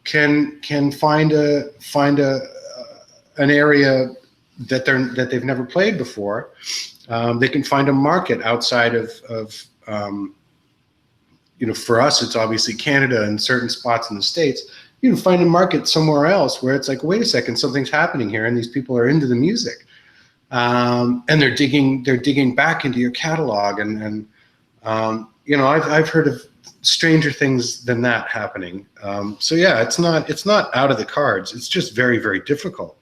can find an area that they've never played before. They can find a market outside of for us, it's obviously Canada and certain spots in the States. You can find a market somewhere else where it's like, wait a second, something's happening here, and these people are into the music, and they're digging back into your catalog, and I've heard of stranger things than that happening. So yeah, it's not out of the cards. It's just very, very difficult.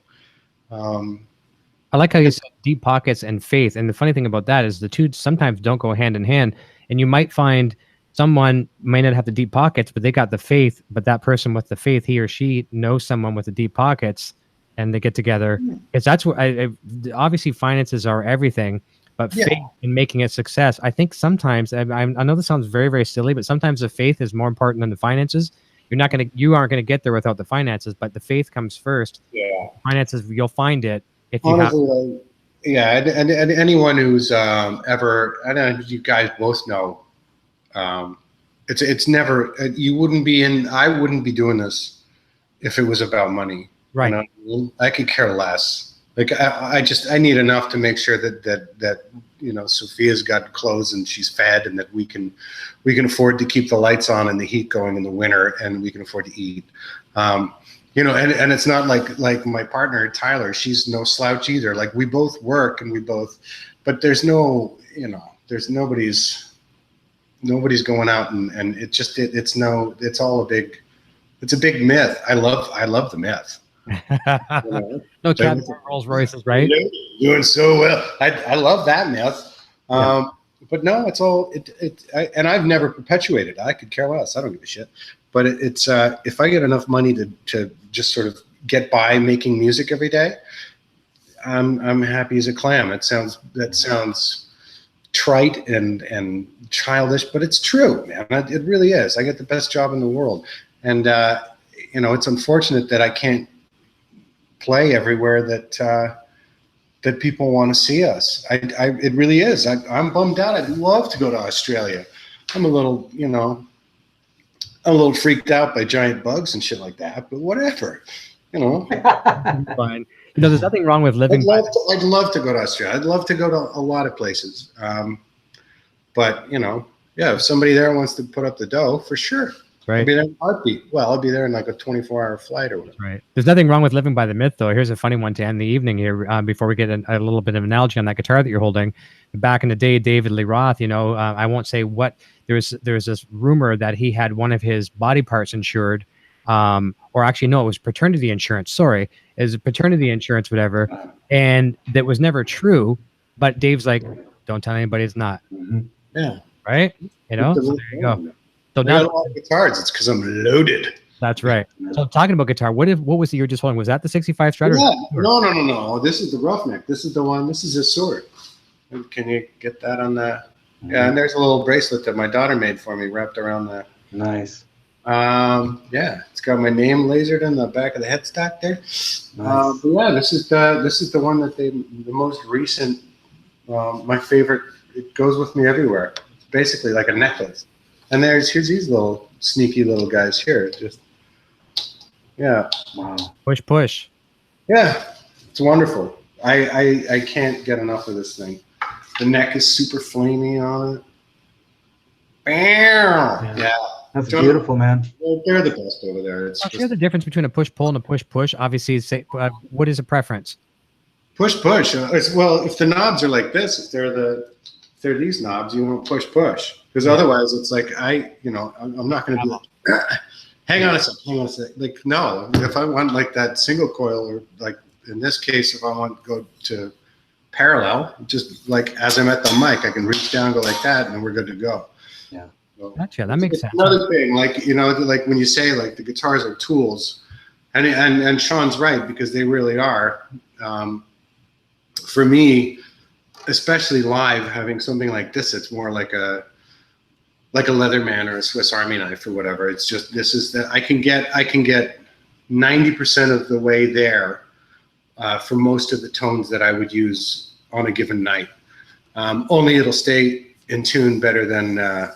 I like how you said deep pockets and faith. And the funny thing about that is the two sometimes don't go hand in hand. And you might find someone may not have the deep pockets, but they got the faith. But that person with the faith, he or she knows someone with the deep pockets, and they get together. Because that's what obviously finances are everything, but faith in making a success. I think sometimes, I know this sounds very, very silly, but sometimes the faith is more important than the finances. You aren't gonna get there without the finances, but the faith comes first. Yeah, finances, you'll find it. If you honestly, and anyone who's ever, I don't know, you guys both know, it's never, I wouldn't be doing this if it was about money. Right. You know what I mean? I could care less. Like I need enough to make sure that Sophia's got clothes and she's fed, and that we can afford to keep the lights on and the heat going in the winter, and we can afford to eat. And it's not like my partner Tyler, she's no slouch either. Like, we both work, and but there's no, there's nobody's going out and it's all a big myth. I love the myth. No cat Rolls Royces, right? Doing so well. I love that myth. But no, it's all and I've never perpetuated. I could care less. I don't give a shit. But it's if I get enough money to just sort of get by making music every day, I'm happy as a clam. That sounds trite and childish, but it's true, man. It really is. I get the best job in the world, and it's unfortunate that I can't play everywhere that people want to see us. It really is. I'm bummed out. I'd love to go to Australia. I'm a little freaked out by giant bugs and shit like that, but whatever, Fine. There's nothing wrong with living. I'd love to go to Australia. I'd love to go to a lot of places. But if somebody there wants to put up the dough, for sure. Right. I'll be there in a heartbeat. Well, I'll be there in like a 24-hour flight or whatever. Right. There's nothing wrong with living by the myth, though. Here's a funny one to end the evening here. Before we get a little bit of analogy on that guitar that you're holding. Back in the day, David Lee Roth, I won't say what. There's this rumor that he had one of his body parts insured, or actually no, it was paternity insurance. Sorry, it was paternity insurance, whatever, and that was never true. But Dave's like, don't tell anybody it's not. Yeah. Right. So there you go. So now, I got a lot of guitars. It's because I'm loaded. That's right. So talking about guitar, what was the you're just holding? Was that the 65 Strat? Yeah. No. This is the Roughneck. This is the one. This is a Suhr. Can you get that on the? Yeah, and there's a little bracelet that my daughter made for me, wrapped around the. Nice. Yeah, it's got my name lasered in the back of the headstock there. Nice. But yeah, this is the one that the most recent. My favorite. It goes with me everywhere. It's basically like a necklace. And here's these little sneaky little guys here. Just yeah. Wow. Push. Yeah, it's wonderful. I can't get enough of this thing. The neck is super flamey on it. Bam! Yeah. That's beautiful, man. They're the best over there. It's Here's the difference between a push-pull and a push-push. Obviously, what is a preference? Push-push. Well, if the knobs are like this, if they're these knobs, you want push-push. Because otherwise, it's like I'm not going to be like, hang on a sec. Like, no, if I want like that single coil or like in this case, if I want to go to parallel, just like as I'm at the mic, I can reach down, go like that, and then we're good to go. Yeah. So, Gotcha. That makes sense. Another thing, like, you know, like when you say like the guitars are tools, and Shawn's right, because they really are. For me, especially live, having something like this, it's more like a Leatherman or a Swiss Army knife or whatever. It's just, this is that I can get 90% of the way there for most of the tones that I would use on a given night. Only it'll stay in tune better than a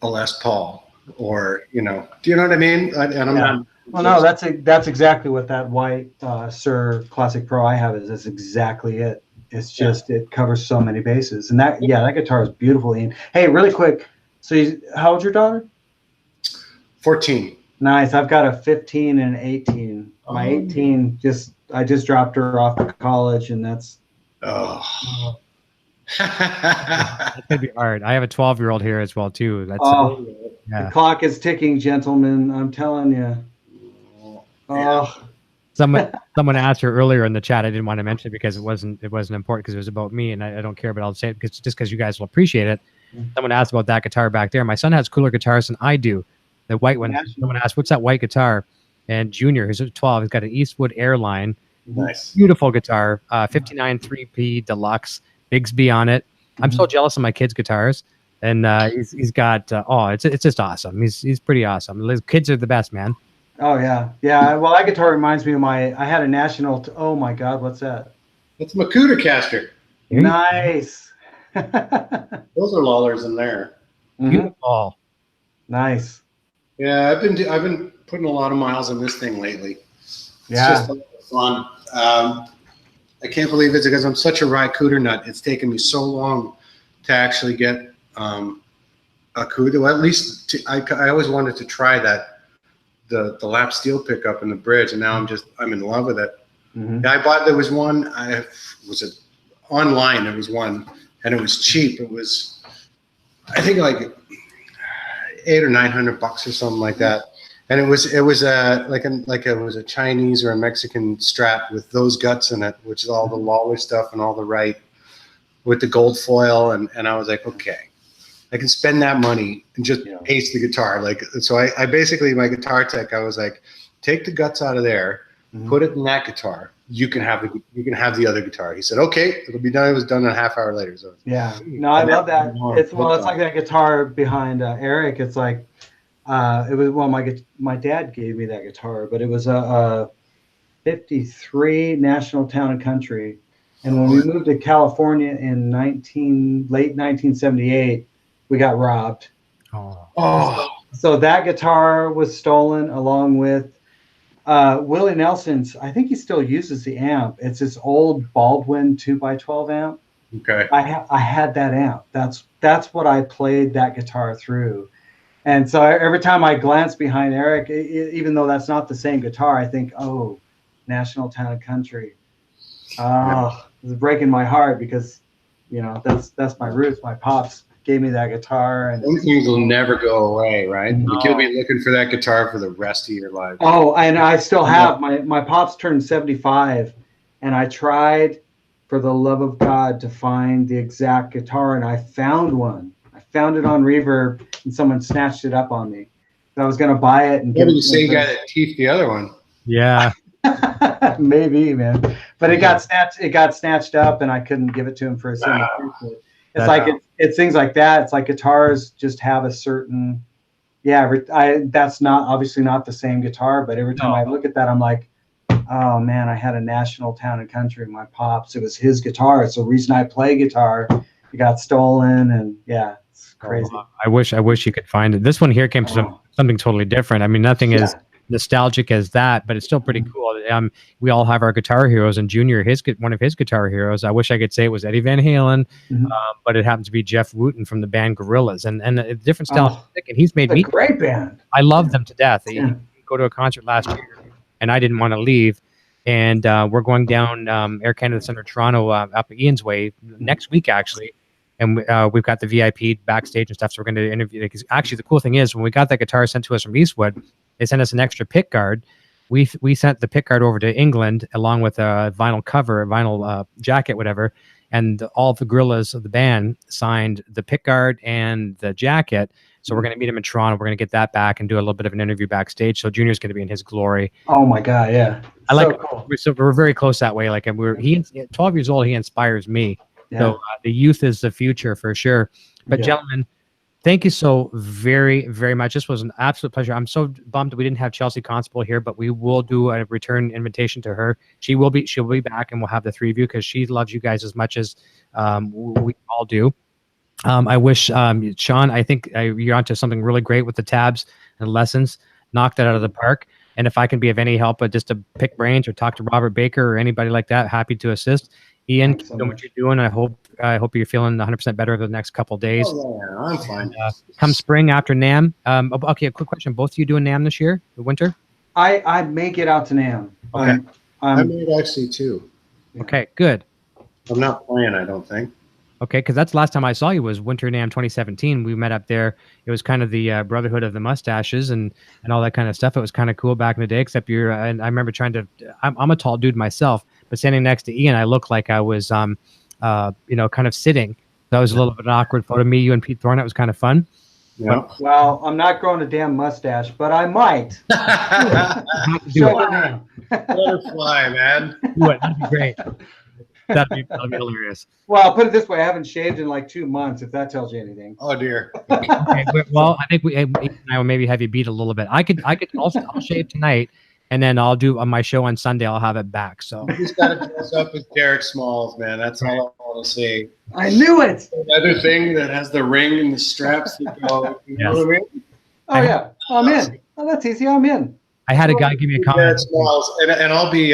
Les Paul, or, you know, do you know what I mean? And I'm not. Well, no, that's exactly what that white Suhr Classic Pro I have is. That's exactly it. It's just, it covers so many bases. And that guitar is beautiful, Ian. Hey, really quick. So how old's your daughter? 14. Nice. I've got a 15 and an 18. My 18, I just dropped her off to college, and that's. Oh. That could be hard. I have a 12-year-old here as well, too. That's, the clock is ticking, gentlemen. I'm telling you. Oh. Someone asked her earlier in the chat. I didn't want to mention it because it wasn't important because it was about me, and I don't care, but I'll say it because you guys will appreciate it. Someone asked about that guitar back there. My son has cooler guitars than I do. The white one. Someone asked, "What's that white guitar?" And Junior, who's 12, he's got an Eastwood Airline. Nice. Beautiful guitar. 59 3P Deluxe. Bigsby on it. I'm so jealous of my kids' guitars, and he's got. It's just awesome. He's pretty awesome. The kids are the best, man. Oh yeah. Well, that guitar reminds me of I had a National. Oh my God, what's that? It's a Makuta caster. Nice. Those are lollers in there. Beautiful. Nice. Yeah, I've been putting a lot of miles on this thing lately. It's just fun. I can't believe it's because I'm such a Cooter nut. It's taken me so long to actually get a Cooter. Well, at least I always wanted to try that. The lap steel pickup in the bridge, and now I'm in love with it. There was one, online, there was one, and it was cheap. It was, I think, like $800 or $900 or something like that. And it was a Chinese or a Mexican Strat with those guts in it, which is all the Lawler stuff and all the right with the gold foil. And I was like, okay, I can spend that money and just ace the guitar. Like, so I basically, my guitar tech, I was like, take the guts out of there, put it in that guitar. You can have the other guitar. He said, okay, it'll be done. It was done a half hour later. So yeah, no, I love that. It's like that guitar behind Eric. It's like, it was, my dad gave me that guitar, but it was a 53 National Town and Country. And when we moved to California in late 1978, we got robbed. So that guitar was stolen along with Willie Nelson's. I think he still uses the amp. It's this old Baldwin 2x12 amp. Okay. I had that amp. That's what I played that guitar through. And so every time I glance behind Eric, even though that's not the same guitar, I think, oh, National Town and Country. It's breaking my heart because, that's my roots. My pops gave me that guitar, and those things will never go away, right? Like, you'll be looking for that guitar for the rest of your life. Oh, and I still have my pops turned 75, and I tried for the love of God to find the exact guitar, and I found one. I found it on Reverb, and someone snatched it up on me. So I was going to buy it and give it. The same guy that teethed the other one. Yeah. Maybe, man. But it got snatched. It got snatched up, and I couldn't give it to him for a single. It's it's things like that. It's like guitars just have a certain. That's obviously not the same guitar, but every time I look at that, I'm like, oh man, I had a National Town and Country. My pops, it was his guitar. It's the reason I play guitar. It got stolen, and it's crazy. I wish you could find it. This one here came from something totally different. I mean, nothing is nostalgic as that, but it's still pretty cool. We all have our guitar heroes, and Junior, one of his guitar heroes, I wish I could say it was Eddie Van Halen, but it happens to be Jeff Wooten from the band Gorillaz, and a different style. And he's made me a great band. I love them to death. He go to a concert last year, and I didn't want to leave. And we're going down Air Canada Center, Toronto, up Ian's way next week, actually. And we've got the VIP backstage and stuff, so we're going to interview. Actually, the cool thing is, when we got that guitar sent to us from Eastwood, they sent us an extra pick guard. we sent the pick guard over to England along with a vinyl cover, a vinyl jacket, whatever, and all the gorillas of the band signed the pick guard and the jacket. So we're going to meet him in Toronto. We're going to get that back and do a little bit of an interview backstage. So Junior's going to be in his glory. Oh my God, yeah. I like. Cool. So we're very close that way. Like, and he 12 years old. He inspires me. Yeah. So the youth is the future for sure. But gentlemen, thank you so very, very much. This was an absolute pleasure. I'm so bummed that we didn't have Chelsea Constable here, but we will do a return invitation to her. She'll be back, and we'll have the three of you because she loves you guys as much as we all do. I wish Shawn, I think you're onto something really great with the tabs and lessons. Knock that out of the park. And if I can be of any help, just to pick brains or talk to Robert Baker or anybody like that, happy to assist. Ian, keep doing what you're doing. I hope you're feeling 100% better over the next couple of days. Oh, yeah, I'm fine. Come spring after NAMM. Okay, a quick question. Both of you doing NAMM this year, the winter? I may get out to NAMM. Okay. I may actually too. Okay, good. I'm not playing, I don't think. Okay, because that's the last time I saw you was Winter NAMM 2017. We met up there. It was kind of the Brotherhood of the Mustaches and all that kind of stuff. It was kind of cool back in the day, except and I remember trying to, I'm a tall dude myself, but standing next to Ian, I looked like I was, kind of sitting. That was a little bit of an awkward photo of me, you and Pete Thorne. That was kind of fun. Yeah. Well, I'm not growing a damn mustache, but I might. Butterfly, man. Do it. That'd be great. That'd be hilarious. Well, I'll put it this way: I haven't shaved in like 2 months. If that tells you anything. Oh dear. Okay, well, I think I will maybe have you beat a little bit. I'll shave tonight, and then I'll do on my show on Sunday. I'll have it back. So you just gotta dress up as Derek Smalls, man. That's all I want to say. I knew it. Another thing that has the ring and the straps that go. You know what I mean? Oh yeah, I'm in. Oh, that's easy. I'm in. I had a guy give me a comment. Derek Smalls, and I'll be.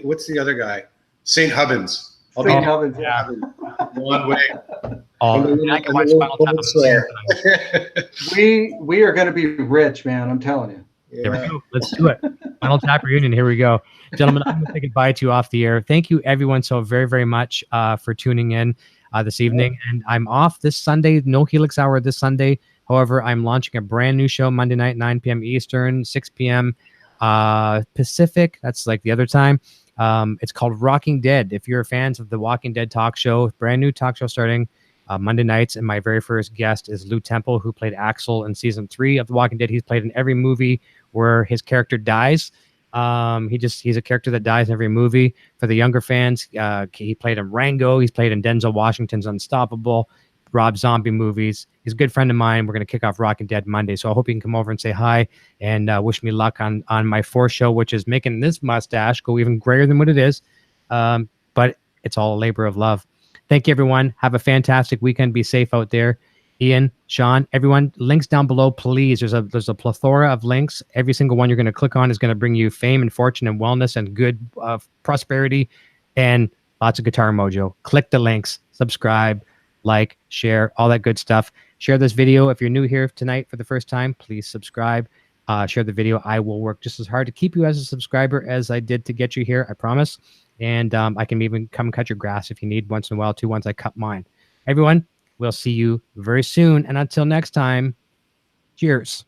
What's the other guy? St. Hubbins. St. Hubbins, yeah. One way. Oh, I can watch Final Tap. We are going to be rich, man. I'm telling you. Yeah. There we go. Let's do it. Final Tap reunion. Here we go, gentlemen. I'm going to say goodbye to you off the air. Thank you, everyone, so very, very much for tuning in this evening. And I'm off this Sunday. No Helix Hour this Sunday. However, I'm launching a brand new show Monday night, 9 p.m. Eastern, 6 p.m. Pacific. That's like the other time. It's called Rocking Dead. If you're fans of the Walking Dead talk show, brand new talk show starting Monday nights. And my very first guest is Lou Temple, who played Axel in season 3 of The Walking Dead. He's played in every movie where his character dies. He's a character that dies in every movie. For the younger fans, he played in Rango. He's played in Denzel Washington's Unstoppable, Rob Zombie movies. He's a good friend of mine. We're going to kick off Rockin' Dead Monday. So I hope you can come over and say hi and wish me luck on my 4th show, which is making this mustache go even grayer than what it is. But it's all a labor of love. Thank you, everyone. Have a fantastic weekend. Be safe out there. Ian, Shawn, everyone, links down below, please. There's a plethora of links. Every single one you're going to click on is going to bring you fame and fortune and wellness and good prosperity and lots of guitar mojo. Click the links, subscribe, like, share, all that good stuff. Share this video. If you're new here tonight for the first time, please subscribe. Share the video. I will work just as hard to keep you as a subscriber as I did to get you here, I promise. And I can even come cut your grass if you need once in a while too, once I cut mine. Everyone, we'll see you very soon. And until next time, cheers.